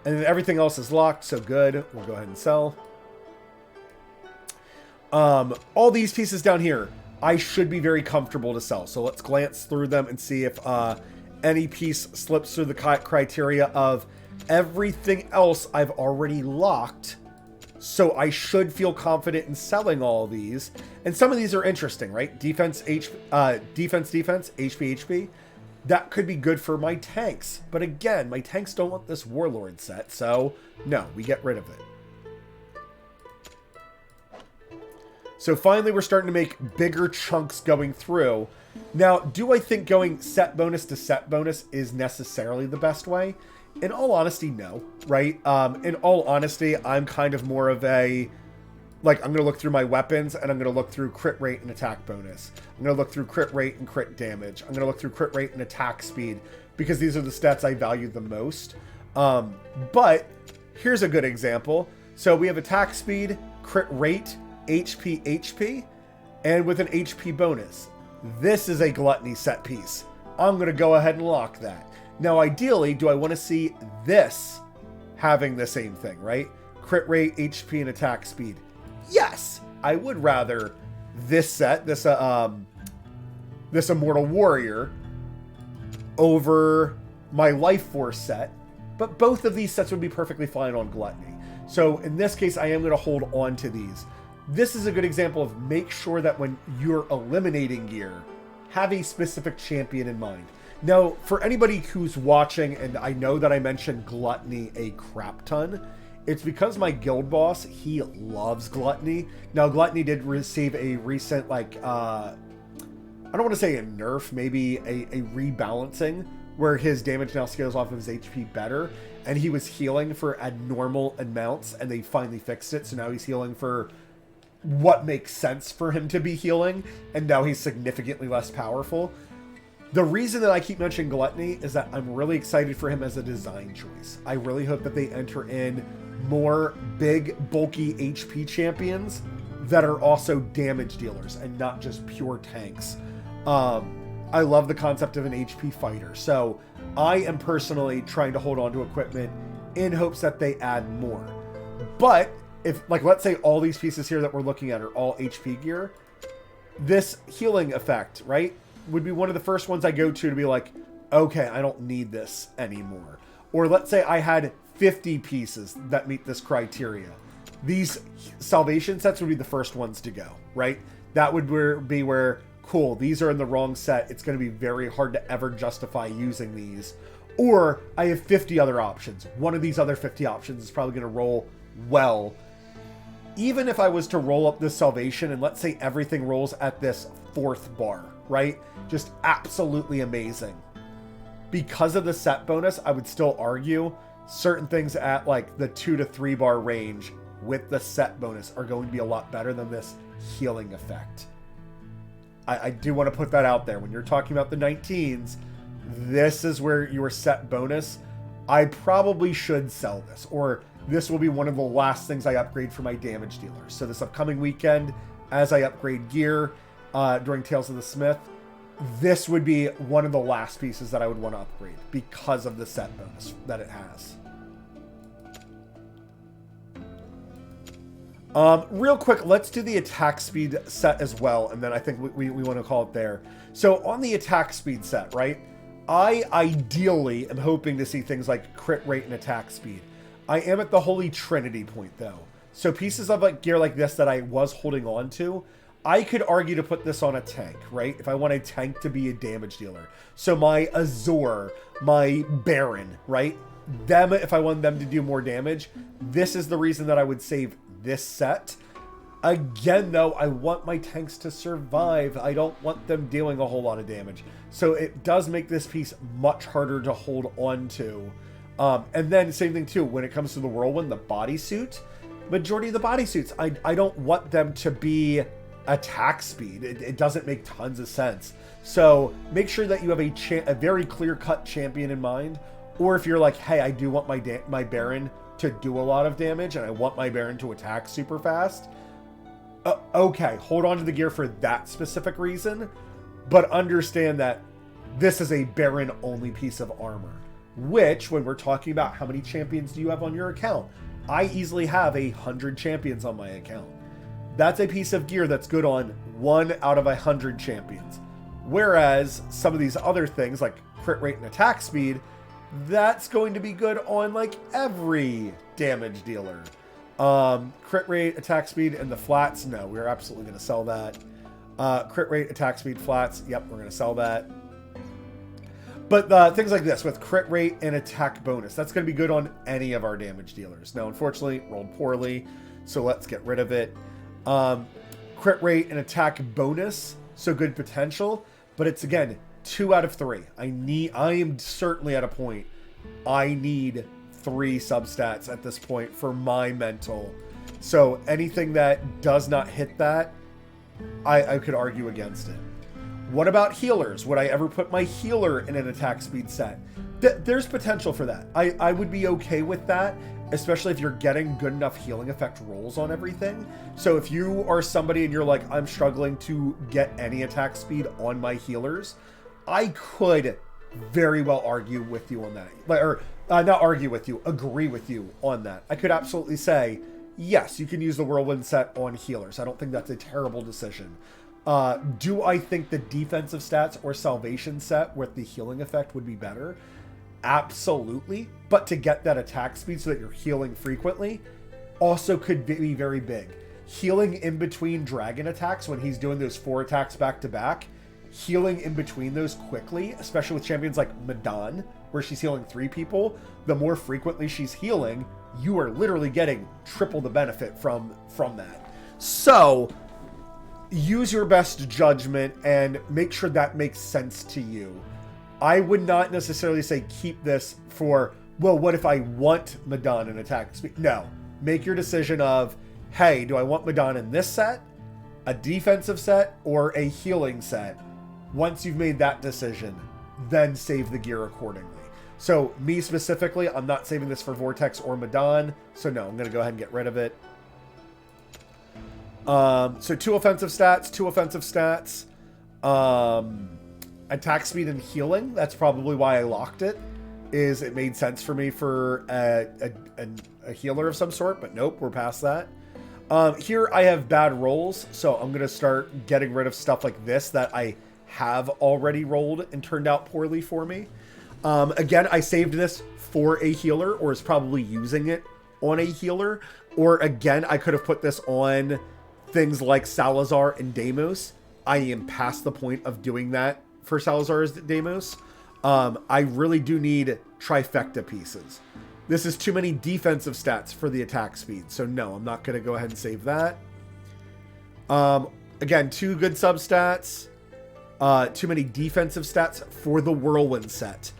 And then everything else is locked, so good. We'll go ahead and sell. All these pieces down here, I should be very comfortable to sell. So let's glance through them and see if any piece slips through the criteria of everything else I've already locked. So I should feel confident in selling all these. And some of these are interesting, right? Defense, HP. That could be good for my tanks. But again, my tanks don't want this Warlord set. So no, we get rid of it. So finally, we're starting to make bigger chunks going through. Now, do I think going set bonus to set bonus is necessarily the best way? In all honesty, no, right? In all honesty, I'm kind of more of a, like, I'm going to look through my weapons and I'm going to look through crit rate and attack bonus. I'm going to look through crit rate and crit damage. I'm going to look through crit rate and attack speed because these are the stats I value the most. But here's a good example. So we have attack speed, crit rate, HP, and with an HP bonus. This is a gluttony set piece. I'm going to go ahead and lock that. Now, ideally, do I want to see this having the same thing, right? Crit rate, HP, and attack speed. Yes, I would rather this set, this Immortal Warrior, over my Life Force set, but both of these sets would be perfectly fine on Gluttony. So in this case, I am going to hold on to these. This is a good example of make sure that when you're eliminating gear, have a specific champion in mind. Now, for anybody who's watching, and I know that I mentioned Gluttony a crap ton, it's because my guild boss, he loves Gluttony. Now, Gluttony did receive a recent, like, I don't want to say a nerf, maybe a rebalancing, where his damage now scales off of his HP better, and he was healing for abnormal amounts, and they finally fixed it, so now he's healing for what makes sense for him to be healing, and now he's significantly less powerful. The reason that I keep mentioning Gluttony is that I'm really excited for him as a design choice. I really hope that they enter in more big, bulky HP champions that are also damage dealers and not just pure tanks. I love the concept of an HP fighter, so I am personally trying to hold on to equipment in hopes that they add more. But if, like, let's say all these pieces here that we're looking at are all HP gear, this healing effect, right, would be one of the first ones I go to be like, okay, I don't need this anymore. Or let's say I had 50 pieces that meet this criteria. These salvation sets would be the first ones to go, right? That would be where, cool, these are in the wrong set. It's going to be very hard to ever justify using these. Or I have 50 other options. One of these other 50 options is probably going to roll well. Even if I was to roll up this salvation and let's say everything rolls at this 4th bar, right? Just absolutely amazing. Because of the set bonus, I would still argue certain things at like the 2 to 3 bar range with the set bonus are going to be a lot better than this healing effect. I do want to put that out there. When you're talking about the 19s, this is where your set bonus, I probably should sell this, or this will be one of the last things I upgrade for my damage dealers. So this upcoming weekend, as I upgrade gear during Tales of the Smith, this would be one of the last pieces that I would want to upgrade because of the set bonus that it has. Real quick, let's do the attack speed set as well, and then I think we want to call it there. So on the attack speed set, right, I ideally am hoping to see things like crit rate and attack speed. I am at the holy trinity point, though. So pieces of like gear like this that I was holding on to, I could argue to put this on a tank, right? If I want a tank to be a damage dealer. So my Azor, my Baron, right? Them, if I want them to do more damage, this is the reason that I would save this set. Again, though, I want my tanks to survive. I don't want them dealing a whole lot of damage. So it does make this piece much harder to hold on to. And then same thing too, when it comes to the Whirlwind, the bodysuit, majority of the bodysuits, I don't want them to be attack speed. It doesn't make tons of sense. So make sure that you have a very clear-cut champion in mind. Or if you're like, hey, I do want my Baron to do a lot of damage and I want my Baron to attack super fast. Okay, hold on to the gear for that specific reason. But understand that this is a Baron-only piece of armor. Which, when we're talking about how many champions do you have on your account, I easily have 100 champions on my account. That's a piece of gear that's good on 1 out of 100 champions. Whereas some of these other things like crit rate and attack speed, that's going to be good on like every damage dealer. Crit rate, attack speed, and the flats, no, we're absolutely going to sell that. Crit rate, attack speed, flats, yep, we're going to sell that. But things like this with crit rate and attack bonus, that's going to be good on any of our damage dealers. Now, unfortunately, it rolled poorly, so let's get rid of it. Crit rate and attack bonus, so good potential, but it's again 2 out of 3. I am certainly at a point I need 3 substats at this point for my mental. So anything that does not hit that, I could argue against it. What about healers? Would I ever put my healer in an attack speed set? There's potential for that. I would be okay with that, especially if you're getting good enough healing effect rolls on everything. So if you are somebody and you're like, I'm struggling to get any attack speed on my healers, I could very well argue with you on that. Not argue with you, agree with you on that. I could absolutely say, yes, you can use the Whirlwind set on healers. I don't think that's a terrible decision. Do I think the defensive stats or salvation set with the healing effect would be better? Absolutely. But to get that attack speed so that you're healing frequently also could be very big. Healing in between dragon attacks when he's doing those 4 attacks back to back, healing in between those quickly, especially with champions like Madan, where she's healing 3 people, the more frequently she's healing, you are literally getting triple the benefit from that. So use your best judgment and make sure that makes sense to you. I would not necessarily say keep this for, well, what if I want Madan in attack speed? No. Make your decision of, hey, do I want Madan in this set, a defensive set, or a healing set? Once you've made that decision, then save the gear accordingly. So me specifically, I'm not saving this for Vortex or Madan, so no, I'm going to go ahead and get rid of it. So 2 offensive stats. Attack speed and healing. That's probably why I locked it. Is it made sense for me for a healer of some sort, but nope, we're past that. Here I have bad rolls, so I'm going to start getting rid of stuff like this that I have already rolled and turned out poorly for me. Again, I saved this for a healer, or is probably using it on a healer. Or again, I could have put this on things like Salazar and Deimos. I am past the point of doing that for Salazar's Deimos. I really do need trifecta pieces. This is too many defensive stats for the attack speed. So no, I'm not going to go ahead and save that. Again, 2 good substats. Too many defensive stats for the Whirlwind set.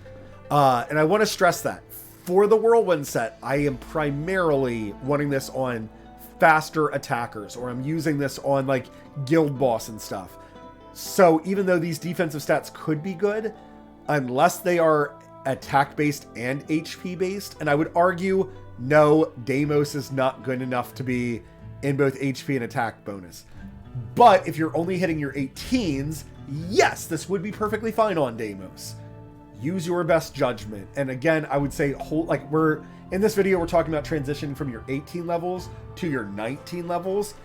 And I want to stress that. For the Whirlwind set, I am primarily wanting this on faster attackers, or I'm using this on like guild boss and stuff. So even though these defensive stats could be good, unless they are attack based and HP based, and I would argue no, Deimos is not good enough to be in both HP and attack bonus. But if you're only hitting your 18s, yes, this would be perfectly fine on Deimos. Use your best judgment. And again, I would say, we're in this video, we're talking about transitioning from your 18 levels to your 19 levels.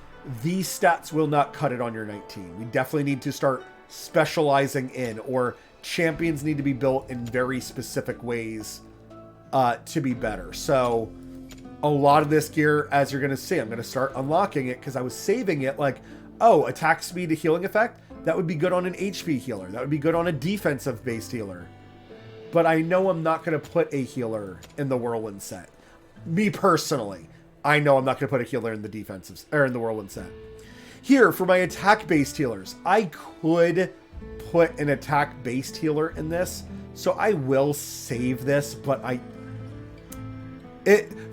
These stats will not cut it on your 19. We definitely need to start specializing in, or champions need to be built in very specific ways to be better. So a lot of this gear, as you're going to see, I'm going to start unlocking it because I was saving it like, oh, attack speed to healing effect. That would be good on an HP healer. That would be good on a defensive based healer. But I know I'm not going to put a healer in the Whirlwind set. Me personally, I know I'm not going to put a healer in the defensive or in the Whirlwind set. Here, for my attack-based healers, I could put an attack-based healer in this, so I will save this, but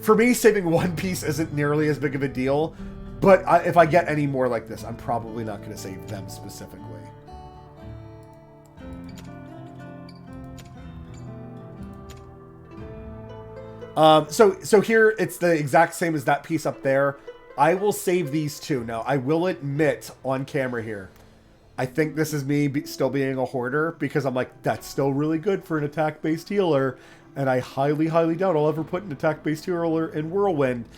for me, saving one piece isn't nearly as big of a deal, but if I get any more like this, I'm probably not going to save them specifically. So here it's the exact same as that piece up there. I will save these 2. Now, I will admit on camera here, I think this is me still being a hoarder, because I'm like, that's still really good for an attack-based healer, and I highly, highly doubt I'll ever put an attack-based healer in Whirlwind.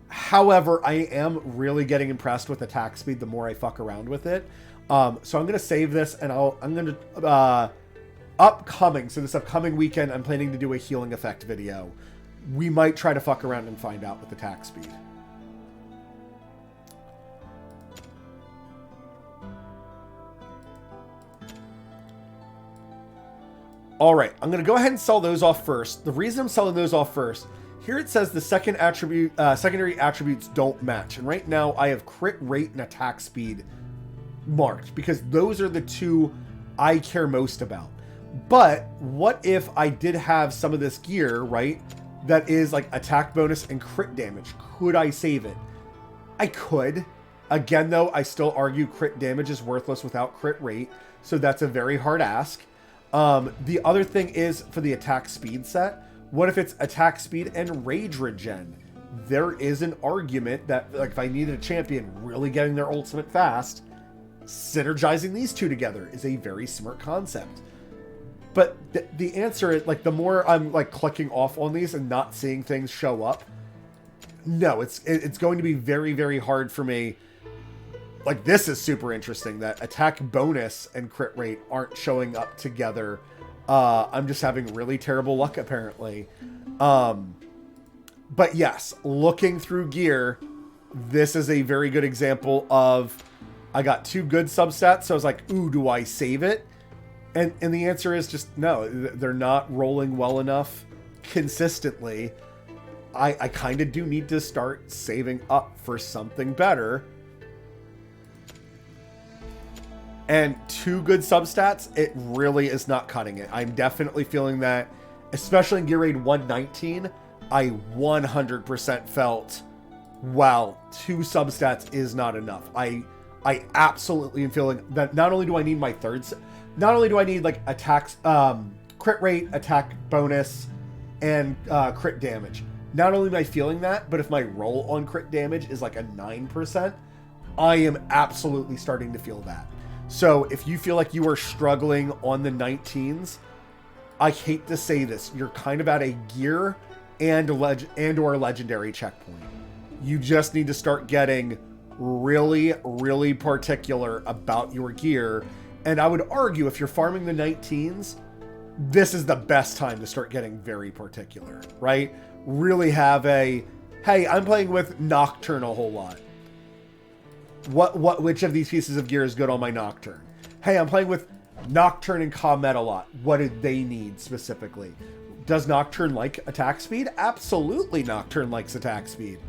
However, I am really getting impressed with attack speed the more I fuck around with it. So I'm going to save this, and I'm going to... this upcoming weekend, I'm planning to do a healing effect video. We might try to fuck around and find out with attack speed. All right, I'm going to go ahead and sell those off first. The reason I'm selling those off first, here it says the secondary attributes don't match. And right now I have crit rate and attack speed marked because those are the 2 I care most about. But what if I did have some of this gear, right, that is like attack bonus and crit damage? Could I save it? I could. Again, though, I still argue crit damage is worthless without crit rate, so that's a very hard ask. The other thing is for the attack speed set, what if it's attack speed and rage regen? There is an argument that, like, if I needed a champion really getting their ultimate fast, synergizing these two together is a very smart concept. But the answer is, like, the more I'm like clicking off on these and not seeing things show up, no, it's going to be very, very hard for me. Like, this is super interesting that attack bonus and crit rate aren't showing up together. I'm just having really terrible luck, apparently. But yes, looking through gear, this is a very good example of, I got 2 good substats, so I was like, ooh, do I save it? And the answer is just no. They're not rolling well enough consistently. I kind of do need to start saving up for something better. And 2 good substats, it really is not cutting it. I'm definitely feeling that, especially in Gear Raid 119, I 100% felt, wow, 2 substats is not enough. I absolutely am feeling that not only do I need my not only do I need like attacks, crit rate, attack bonus, and crit damage. Not only am I feeling that, but if my roll on crit damage is like a 9%, I am absolutely starting to feel that. So if you feel like you are struggling on the 19s, I hate to say this, you're kind of at a gear and or legendary checkpoint. You just need to start getting really, really particular about your gear. And I would argue if you're farming the 19s, this is the best time to start getting very particular, right? Really have a, hey, I'm playing with Nocturne a whole lot. Which of these pieces of gear is good on my Nocturne? Hey, I'm playing with Nocturne and Comet a lot. What do they need specifically? Does Nocturne like attack speed? Absolutely, Nocturne likes attack speed.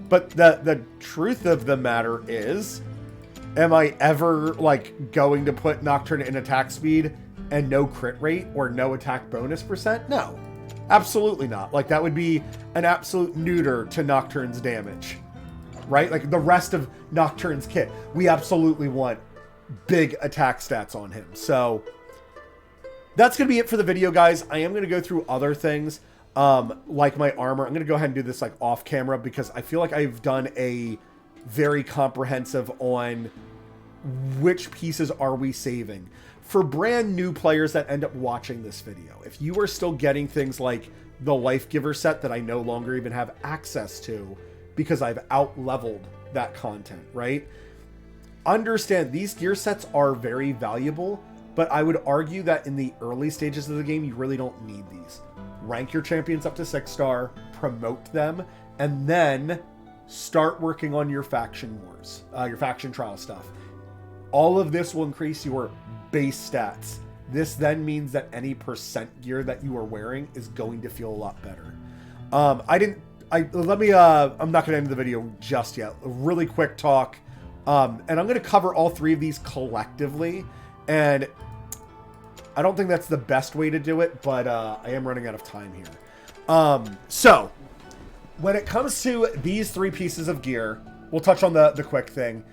But the truth of the matter is, am I ever like going to put Nocturne in attack speed and no crit rate or no attack bonus percent? No, absolutely not. Like, that would be an absolute neuter to Nocturne's damage. Right? Like the rest of Nocturne's kit, we absolutely want big attack stats on him. So that's going to be it for the video, guys. I am going to go through other things, like my armor. I'm going to go ahead and do this like off camera because I feel like I've done a very comprehensive on which pieces are we saving. For brand new players that end up watching this video, if you are still getting things like the Life Giver set that I no longer even have access to, because I've out-leveled that content, right? Understand, these gear sets are very valuable, but I would argue that in the early stages of the game, you really don't need these. Rank your champions up to 6-star, promote them, and then start working on your faction wars, your faction trial stuff. All of this will increase your base stats. This then means that any percent gear that you are wearing is going to feel a lot better. I'm not going to end the video just yet. A really quick talk. And I'm going to cover all 3 of these collectively. And I don't think that's the best way to do it, but I am running out of time here. So when it comes to these 3 pieces of gear, we'll touch on the quick thing.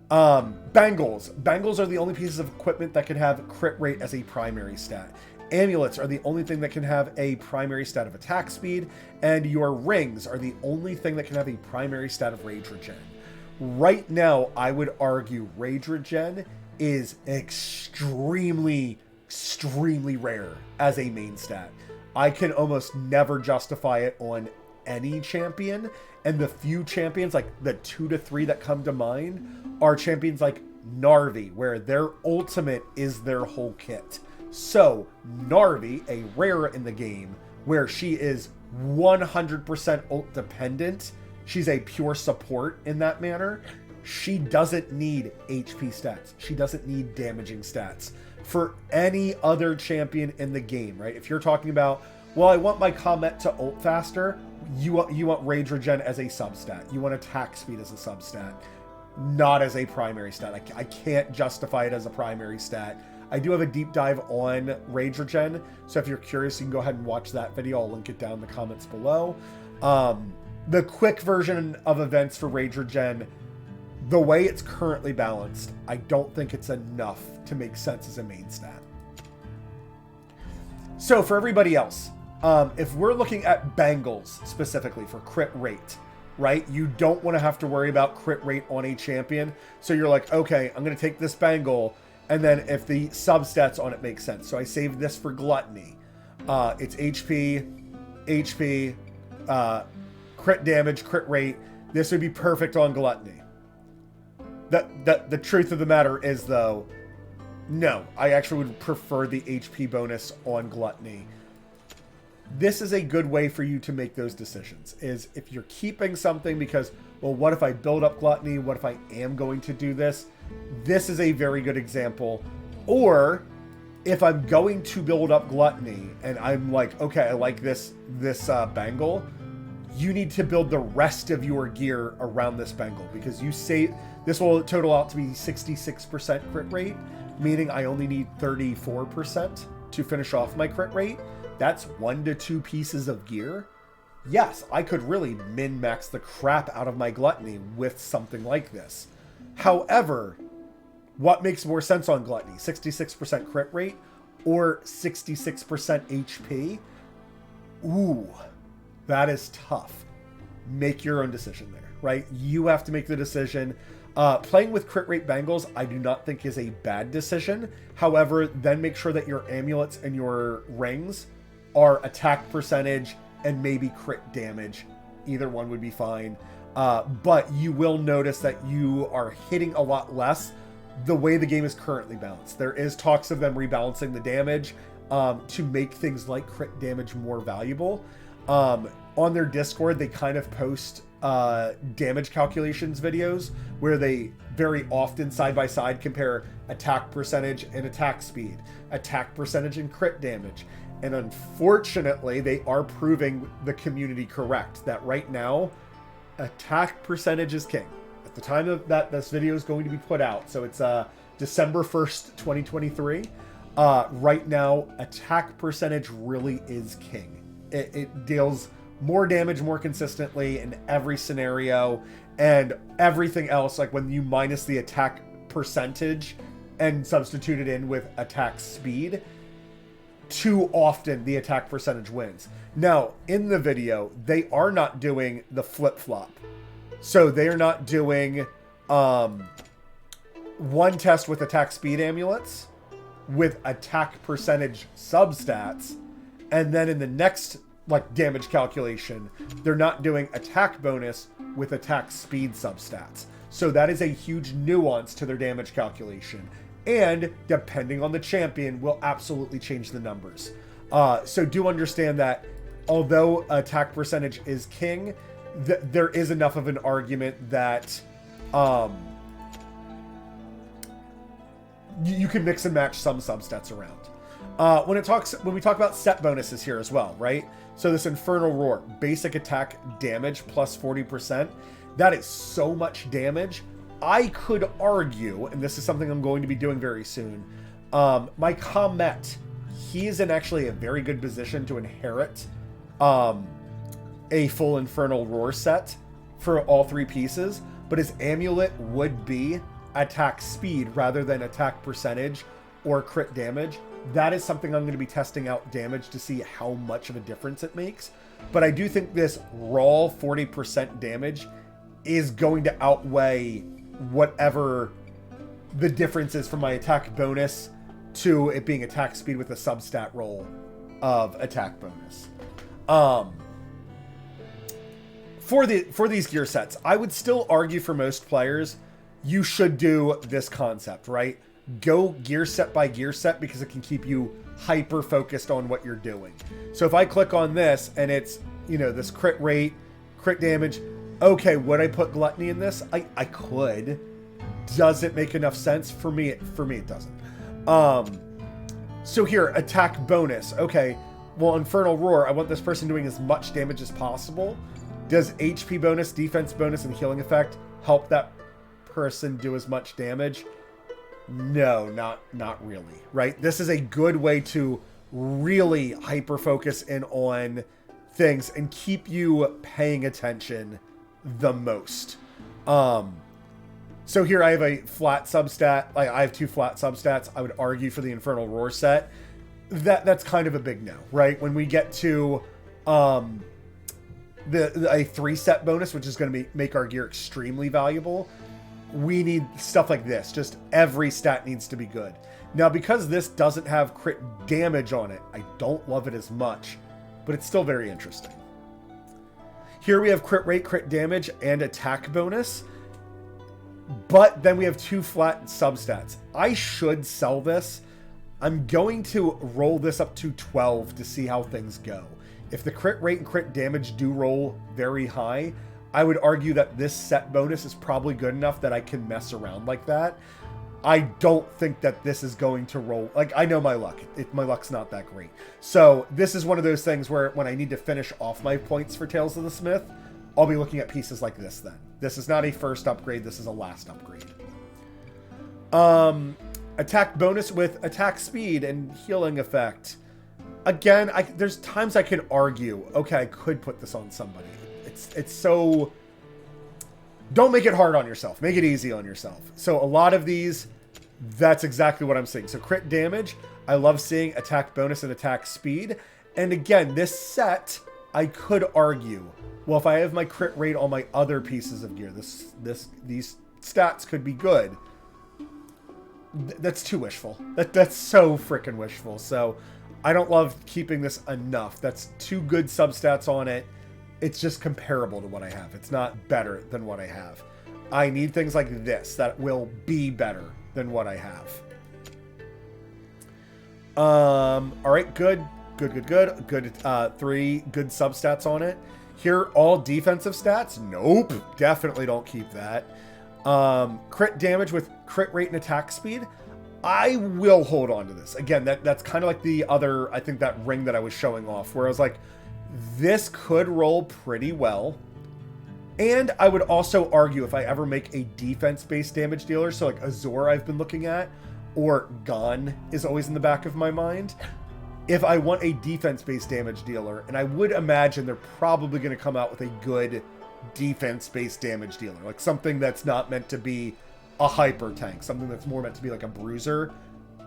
Bangles. Bangles are the only pieces of equipment that can have crit rate as a primary stat. Amulets are the only thing that can have a primary stat of attack speed, and your rings are the only thing that can have a primary stat of rage regen. Right now, I would argue rage regen is extremely, extremely rare as a main stat. I can almost never justify it on any champion, and the few champions, like the 2 to 3 that come to mind, are champions like Narvi, where their ultimate is their whole kit. So, Narvi, a rare in the game, where she is 100% ult dependent, she's a pure support in that manner, she doesn't need HP stats. She doesn't need damaging stats. For any other champion in the game, right? If you're talking about, well, I want my Comet to ult faster, you want Rage Regen as a substat. You want attack speed as a substat, not as a primary stat. I can't justify it as a primary stat. I do have a deep dive on Rage Regen, so if you're curious, you can go ahead and watch that video. I'll link it down in the comments below. The quick version of events for Rage Regen, the way it's currently balanced, I don't think it's enough to make sense as a main stat. So for everybody else, if we're looking at Bangles specifically for crit rate, right? You don't want to have to worry about crit rate on a champion. So you're like, okay, I'm going to take this Bangle, and then if the substats on it make sense. So I saved this for Gluttony. It's HP, crit damage, crit rate. This would be perfect on Gluttony. The truth of the matter is, though, no, I actually would prefer the HP bonus on Gluttony. This is a good way for you to make those decisions, is if you're keeping something because, well, what if I build up Gluttony? What if I am going to do this? This is a very good example. Or if I'm going to build up Gluttony and I'm like, okay, I like this Bangle, you need to build the rest of your gear around this Bangle, because you say this will total out to be 66% crit rate, meaning I only need 34% to finish off my crit rate. That's 1 to 2 pieces of gear. Yes, I could really min-max the crap out of my Gluttony with something like this. However, what makes more sense on Gluttony? 66% crit rate or 66% HP? Ooh, that is tough. Make your own decision there, right? You have to make the decision. Playing with crit rate Bangles, I do not think is a bad decision. However, then make sure that your amulets and your rings are attack percentage and maybe crit damage. Either one would be fine. But you will notice that you are hitting a lot less the way the game is currently balanced. There is talks of them rebalancing the damage to make things like crit damage more valuable. On their Discord, they kind of post damage calculations videos where they very often side by side compare attack percentage and attack speed, attack percentage and crit damage. And unfortunately, they are proving the community correct that right now, attack percentage is king. At the time of that this video is going to be put out, so it's December 1st, 2023. Right now, attack percentage really is king. It deals more damage more consistently in every scenario, and everything else, like when you minus the attack percentage and substitute it in with attack speed, too often the attack percentage wins. Now, in the video, they are not doing the flip-flop. So they are not doing one test with attack speed amulets with attack percentage substats, and then in the next like damage calculation, they're not doing attack bonus with attack speed substats. So that is a huge nuance to their damage calculation. And depending on the champion, will absolutely change the numbers. So do understand that although attack percentage is king, there is enough of an argument that you can mix and match some substats around. When we talk about set bonuses here as well, right? So this Infernal Roar, basic attack damage plus 40%, that is so much damage. I could argue, and this is something I'm going to be doing very soon, my Comet, he is in actually a very good position to inherit a full Infernal Roar set for all 3 pieces, but his amulet would be attack speed rather than attack percentage or crit damage. That is something I'm going to be testing out damage to see how much of a difference it makes. But I do think this raw 40% damage is going to outweigh whatever the difference is from my attack bonus to it being attack speed with a substat roll of attack bonus. For these gear sets, I would still argue for most players, you should do this concept, right? Go gear set by gear set because it can keep you hyper focused on what you're doing. So if I click on this and it's, you know, this crit rate, crit damage, okay, would I put Gluttony in this? I could. Does it make enough sense? For me it doesn't. So here, attack bonus. Okay, well, Infernal Roar, I want this person doing as much damage as possible. Does HP bonus, defense bonus, and healing effect help that person do as much damage? No, not really, right? This is a good way to really hyper focus in on things and keep you paying attention the most. So here I have a flat substat. Like I have 2 flat substats. I would argue for the Infernal Roar set. That's kind of a big no, right? When we get to a 3-set bonus, which is going to make our gear extremely valuable, we need stuff like this. Just every stat needs to be good. Now, because this doesn't have crit damage on it, I don't love it as much, but it's still very interesting. Here we have crit rate, crit damage, and attack bonus, but then we have 2 flat substats. I should sell this. I'm going to roll this up to 12 to see how things go. If the crit rate and crit damage do roll very high, I would argue that this set bonus is probably good enough that I can mess around like that. I don't think that this is going to roll. Like, I know my luck. My luck's not that great. So this is one of those things where when I need to finish off my points for Tales of the Smith, I'll be looking at pieces like this then. This is not a first upgrade. This is a last upgrade. Attack bonus with attack speed and healing effect. Again, there's times I can argue, okay, I could put this on somebody. It's so... Don't make it hard on yourself. Make it easy on yourself. So a lot of these, that's exactly what I'm seeing. So crit damage, I love seeing attack bonus and attack speed. And again, this set, I could argue, well, if I have my crit rate on my other pieces of gear, these stats could be good. That's too wishful. That's so freaking wishful. So I don't love keeping this enough. That's 2 good substats on it. It's just comparable to what I have. It's not better than what I have. I need things like this that will be better than what I have. All right, good. Good. 3 good substats on it. Here, all defensive stats. Nope, definitely don't keep that. Crit damage with crit rate and attack speed. I will hold on to this. Again, that's kind of like the other, I think that ring that I was showing off, where I was like, this could roll pretty well. And I would also argue if I ever make a defense-based damage dealer, so like Azor I've been looking at, or Gon is always in the back of my mind. If I want a defense-based damage dealer, and I would imagine they're probably going to come out with a good defense-based damage dealer, like something that's not meant to be a hyper tank, something that's more meant to be like a bruiser.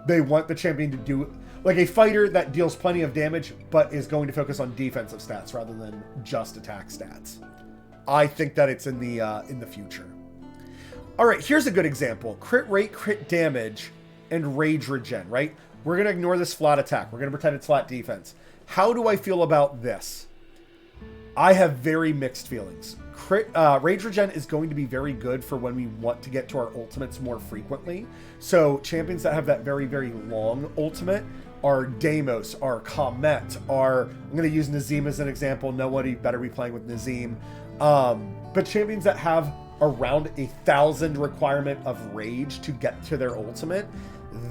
They want the champion to do like a fighter that deals plenty of damage, but is going to focus on defensive stats rather than just attack stats. I think that it's in the future. All right, here's a good example: crit rate, crit damage, and rage regen. Right? We're gonna ignore this flat attack. We're gonna pretend it's flat defense. How do I feel about this? I have very mixed feelings. Rage Regen is going to be very good for when we want to get to our ultimates more frequently. So champions that have that very, very long ultimate are Deimos, are Comet, are... I'm going to use Nazim as an example. Nobody better be playing with Nazim. But champions that have around 1,000 requirement of Rage to get to their ultimate,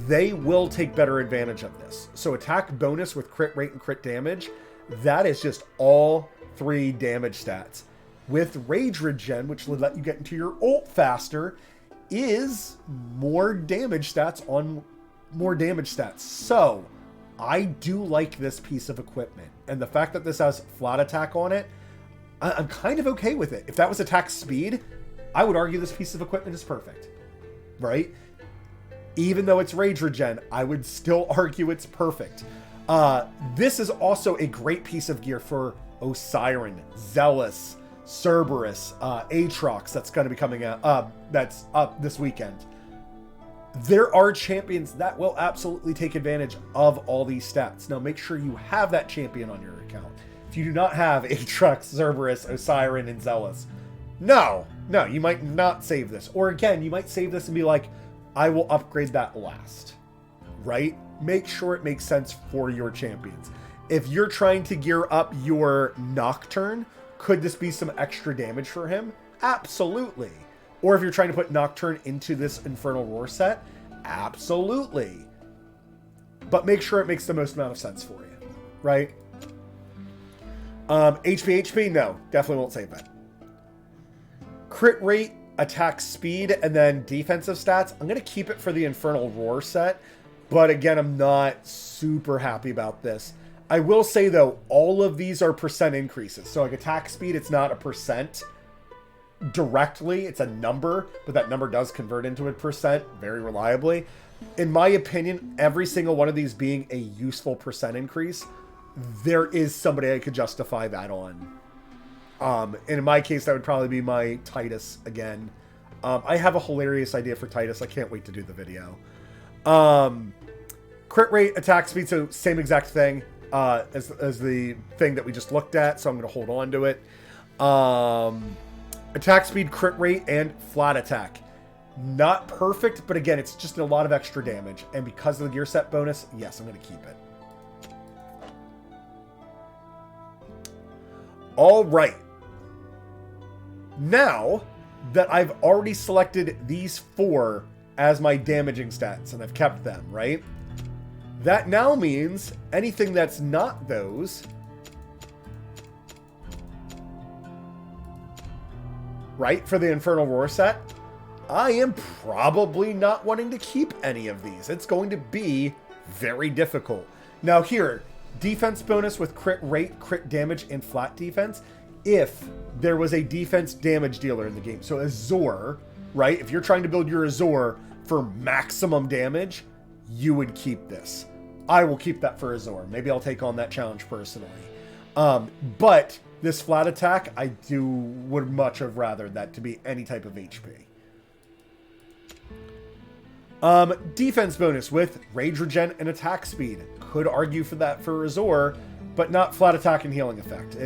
they will take better advantage of this. So attack bonus with crit rate and crit damage, that is just all 3 damage stats. With Rage Regen, which will let you get into your ult faster, is more damage stats on more damage stats. So I do like this piece of equipment. And the fact that this has flat attack on it, I'm kind of okay with it. If that was attack speed, I would argue this piece of equipment is perfect, right? Even though it's Rage Regen, I would still argue it's perfect. This is also a great piece of gear for Osiren, Zealous, Cerberus, Aatrox that's going to be coming out, that's up this weekend. There are champions that will absolutely take advantage of all these stats. Now make sure you have that champion on your account. If you do not have Aatrox, Cerberus, Osiren, and Zealous, no, you might not save this. Or again, you might save this and be like, I will upgrade that last, right? Make sure it makes sense for your champions. If you're trying to gear up your Nocturne, could this be some extra damage for him? Absolutely. Or if you're trying to put Nocturne into this Infernal Roar set, absolutely. But make sure it makes the most amount of sense for you, right? HP, no, definitely won't save that. Crit rate, attack speed, and then defensive stats. I'm going to keep it for the Infernal Roar set, but again, I'm not super happy about this. I will say, though, all of these are percent increases. So like attack speed, it's not a percent directly, it's a number, but that number does convert into a percent very reliably. In my opinion, every single one of these being a useful percent increase, there is somebody I could justify that on. And in my case, that would probably be my Titus again. I have a hilarious idea for Titus. I can't wait to do the video. Crit rate, attack speed, so same exact thing as the thing that we just looked at, so I'm going to hold on to it. Attack speed, crit rate, and flat attack. Not perfect, but again, it's just a lot of extra damage. And because of the gear set bonus, yes, I'm going to keep it. All right. Now that I've already selected these 4 as my damaging stats, and I've kept them, right? That now means anything that's not those, right, for the Infernal Roar set, I am probably not wanting to keep any of these. It's going to be very difficult. Now here, defense bonus with crit rate, crit damage, and flat defense, if there was a defense damage dealer in the game. So Azor, right, if you're trying to build your Azor for maximum damage, you would keep this. I will keep that for Azor. Maybe I'll take on that challenge personally. But this flat attack, I would much have rather that to be any type of HP. Defense bonus with rage regen and attack speed. Could argue for that for Azor, but not flat attack and healing effect.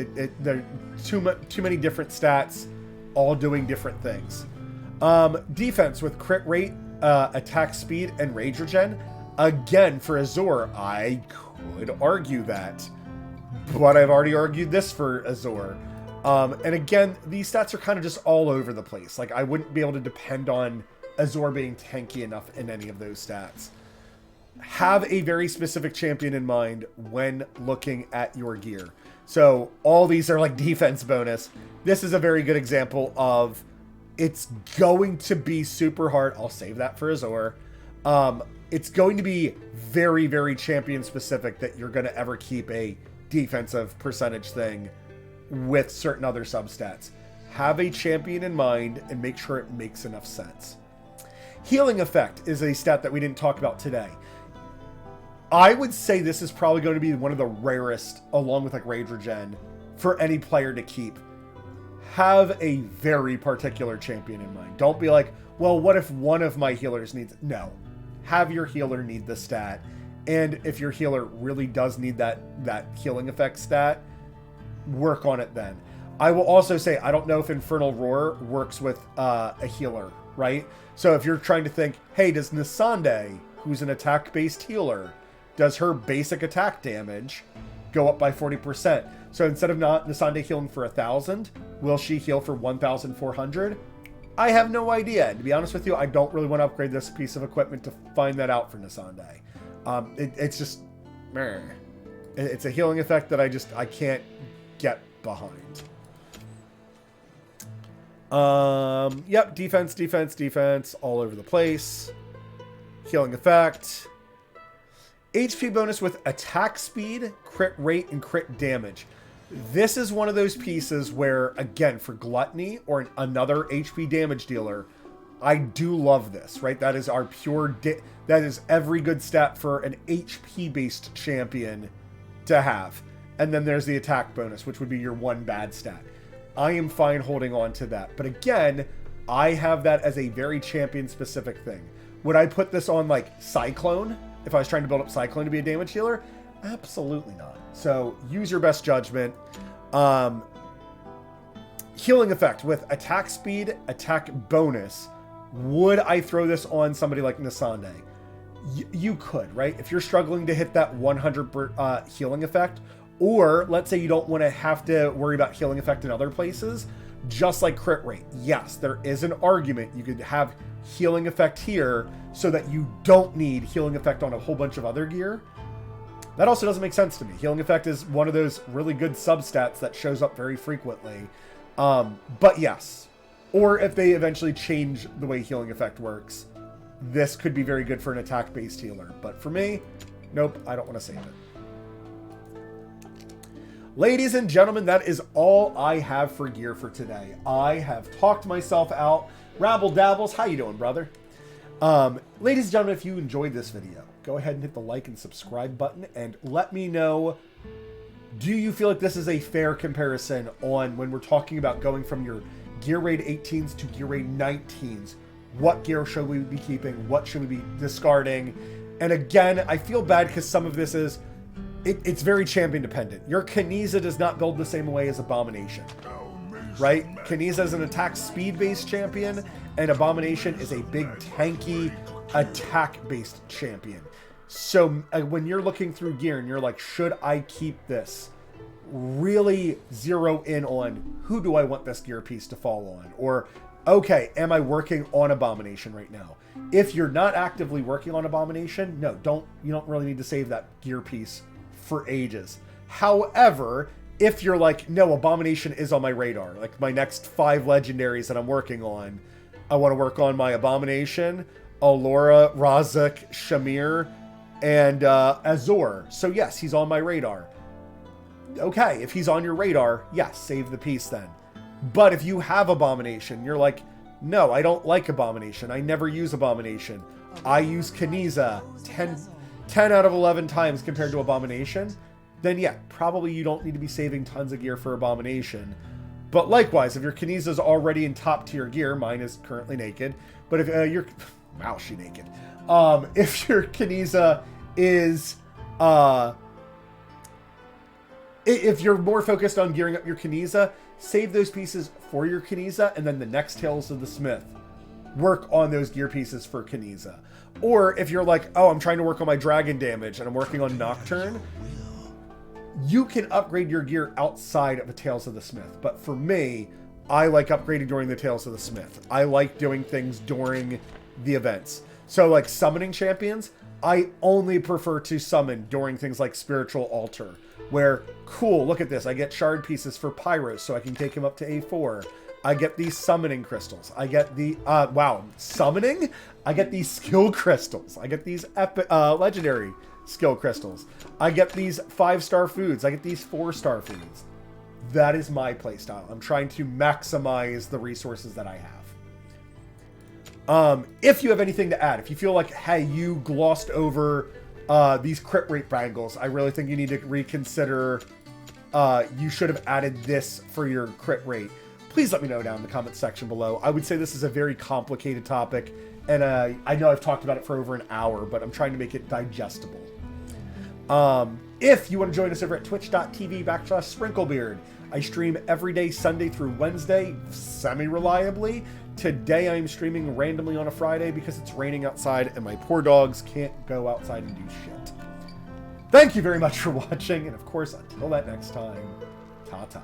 There are too many different stats, all doing different things. Defense with crit rate, attack speed, and rage regen. Again, for Azor, I could argue that, but I've already argued this for Azor. And again, these stats are kind of just all over the place. Like, I wouldn't be able to depend on Azor being tanky enough in any of those stats. Have a very specific champion in mind when looking at your gear. So all these are like defense bonus. This is a very good example of it's going to be super hard. I'll save that for Azor. It's going to be very, very champion specific that you're going to ever keep a defensive percentage thing with certain other substats. Have a champion in mind and make sure it makes enough sense. Healing effect is a stat that we didn't talk about today. I would say this is probably going to be one of the rarest, along with like Rage Regen, for any player to keep. Have a very particular champion in mind. Don't be like, well, what if one of my healers needs... No. Have your healer need the stat. And if your healer really does need that healing effect stat, work on it then. I will also say, I don't know if Infernal Roar works with a healer, right? So if you're trying to think, hey, does Nisande, who's an attack-based healer, does her basic attack damage go up by 40%? So instead of Nisande healing for 1,000, will she heal for 1,400? I have no idea. And to be honest with you, I don't really want to upgrade this piece of equipment to find that out for Nisande. It's just... meh. It's a healing effect that I can't get behind. Yep, defense, all over the place. Healing effect. HP bonus with attack speed, crit rate, and crit damage. This is one of those pieces where, again, for Gluttony or another HP damage dealer, I do love this, right? That is our pure... that is every good stat for an HP-based champion to have. And then there's the attack bonus, which would be your one bad stat. I am fine holding on to that. But again, I have that as a very champion-specific thing. Would I put this on, like, Cyclone? If I was trying to build up Cyclone to be a damage healer? Absolutely not. So, use your best judgment. Healing effect with attack speed, attack bonus. Would I throw this on somebody like Nisande? You could, right? If you're struggling to hit that 100 healing effect, or let's say you don't want to have to worry about healing effect in other places, just like crit rate. Yes, there is an argument. You could have healing effect here so that you don't need healing effect on a whole bunch of other gear. That also doesn't make sense to me. Healing effect is one of those really good substats that shows up very frequently. But yes, Or if they eventually change the way healing effect works, this could be very good for an attack-based healer. But for me, nope, I don't want to save it. Ladies and gentlemen, that is all I have for gear for today. I have talked myself out. Rabble Dabbles, how you doing, brother? Ladies and gentlemen, if you enjoyed this video, go ahead and hit the like and subscribe button and let me know, do you feel like this is a fair comparison on when we're talking about going from your gear raid 18s to gear raid 19s? What gear should we be keeping? What should we be discarding? And again, I feel bad because some of this is, it's very champion dependent. Your Kaniza does not build the same way as Abomination, right? Kaniza is an attack speed-based champion, and Abomination is a big tanky attack-based champion. So when you're looking through gear and you're like, should I keep this? Really zero in on who do I want this gear piece to fall on? Or, okay, am I working on Abomination right now? If you're not actively working on Abomination, no, you don't really need to save that gear piece for ages. However, if you're like, no, Abomination is on my radar, like my next 5 legendaries that I'm working on, I want to work on my Abomination, Allura, Razak, Shamir, and Azor. So yes, he's on my radar. Okay, if he's on your radar, yes, save the piece then. But if you have Abomination, you're like, no, I don't like Abomination. I never use Abomination. I use Kaniza 10 out of 11 times compared to Abomination. Then yeah, probably you don't need to be saving tons of gear for Abomination. But likewise, if your Kaniza's already in top tier gear, mine is currently naked. But if you're, wow, she naked. If your Kaniza is, if you're more focused on gearing up your Kaniza, save those pieces for your Kaniza, and then the next Tales of the Smith, work on those gear pieces for Kaniza. Or if you're like, oh, I'm trying to work on my dragon damage and I'm working on Nocturne, you can upgrade your gear outside of a Tales of the Smith. But for me, I like upgrading during the Tales of the Smith. I like doing things during the events. So like summoning champions, I only prefer to summon during things like Spiritual Altar, where, cool, look at this, I get shard pieces for Pyros, so I can take him up to A4. I get these summoning crystals. I get the, wow, summoning? I get these skill crystals. I get these legendary skill crystals. I get these 5-star foods. I get these 4-star foods. That is my playstyle. I'm trying to maximize the resources that I have. If you have anything to add, if you feel like, hey, you glossed over these crit rate bangles, I really think you need to reconsider. You should have added this for your crit rate. Please let me know down in the comment section below. I would say this is a very complicated topic, and I know I've talked about it for over an hour, but I'm trying to make it digestible. If you want to join us over at twitch.tv/Sprinklebeard, I stream every day, Sunday through Wednesday, semi-reliably. Today I'm streaming randomly on a Friday because it's raining outside and my poor dogs can't go outside and do shit. Thank you very much for watching, and of course, until that next time, ta-ta.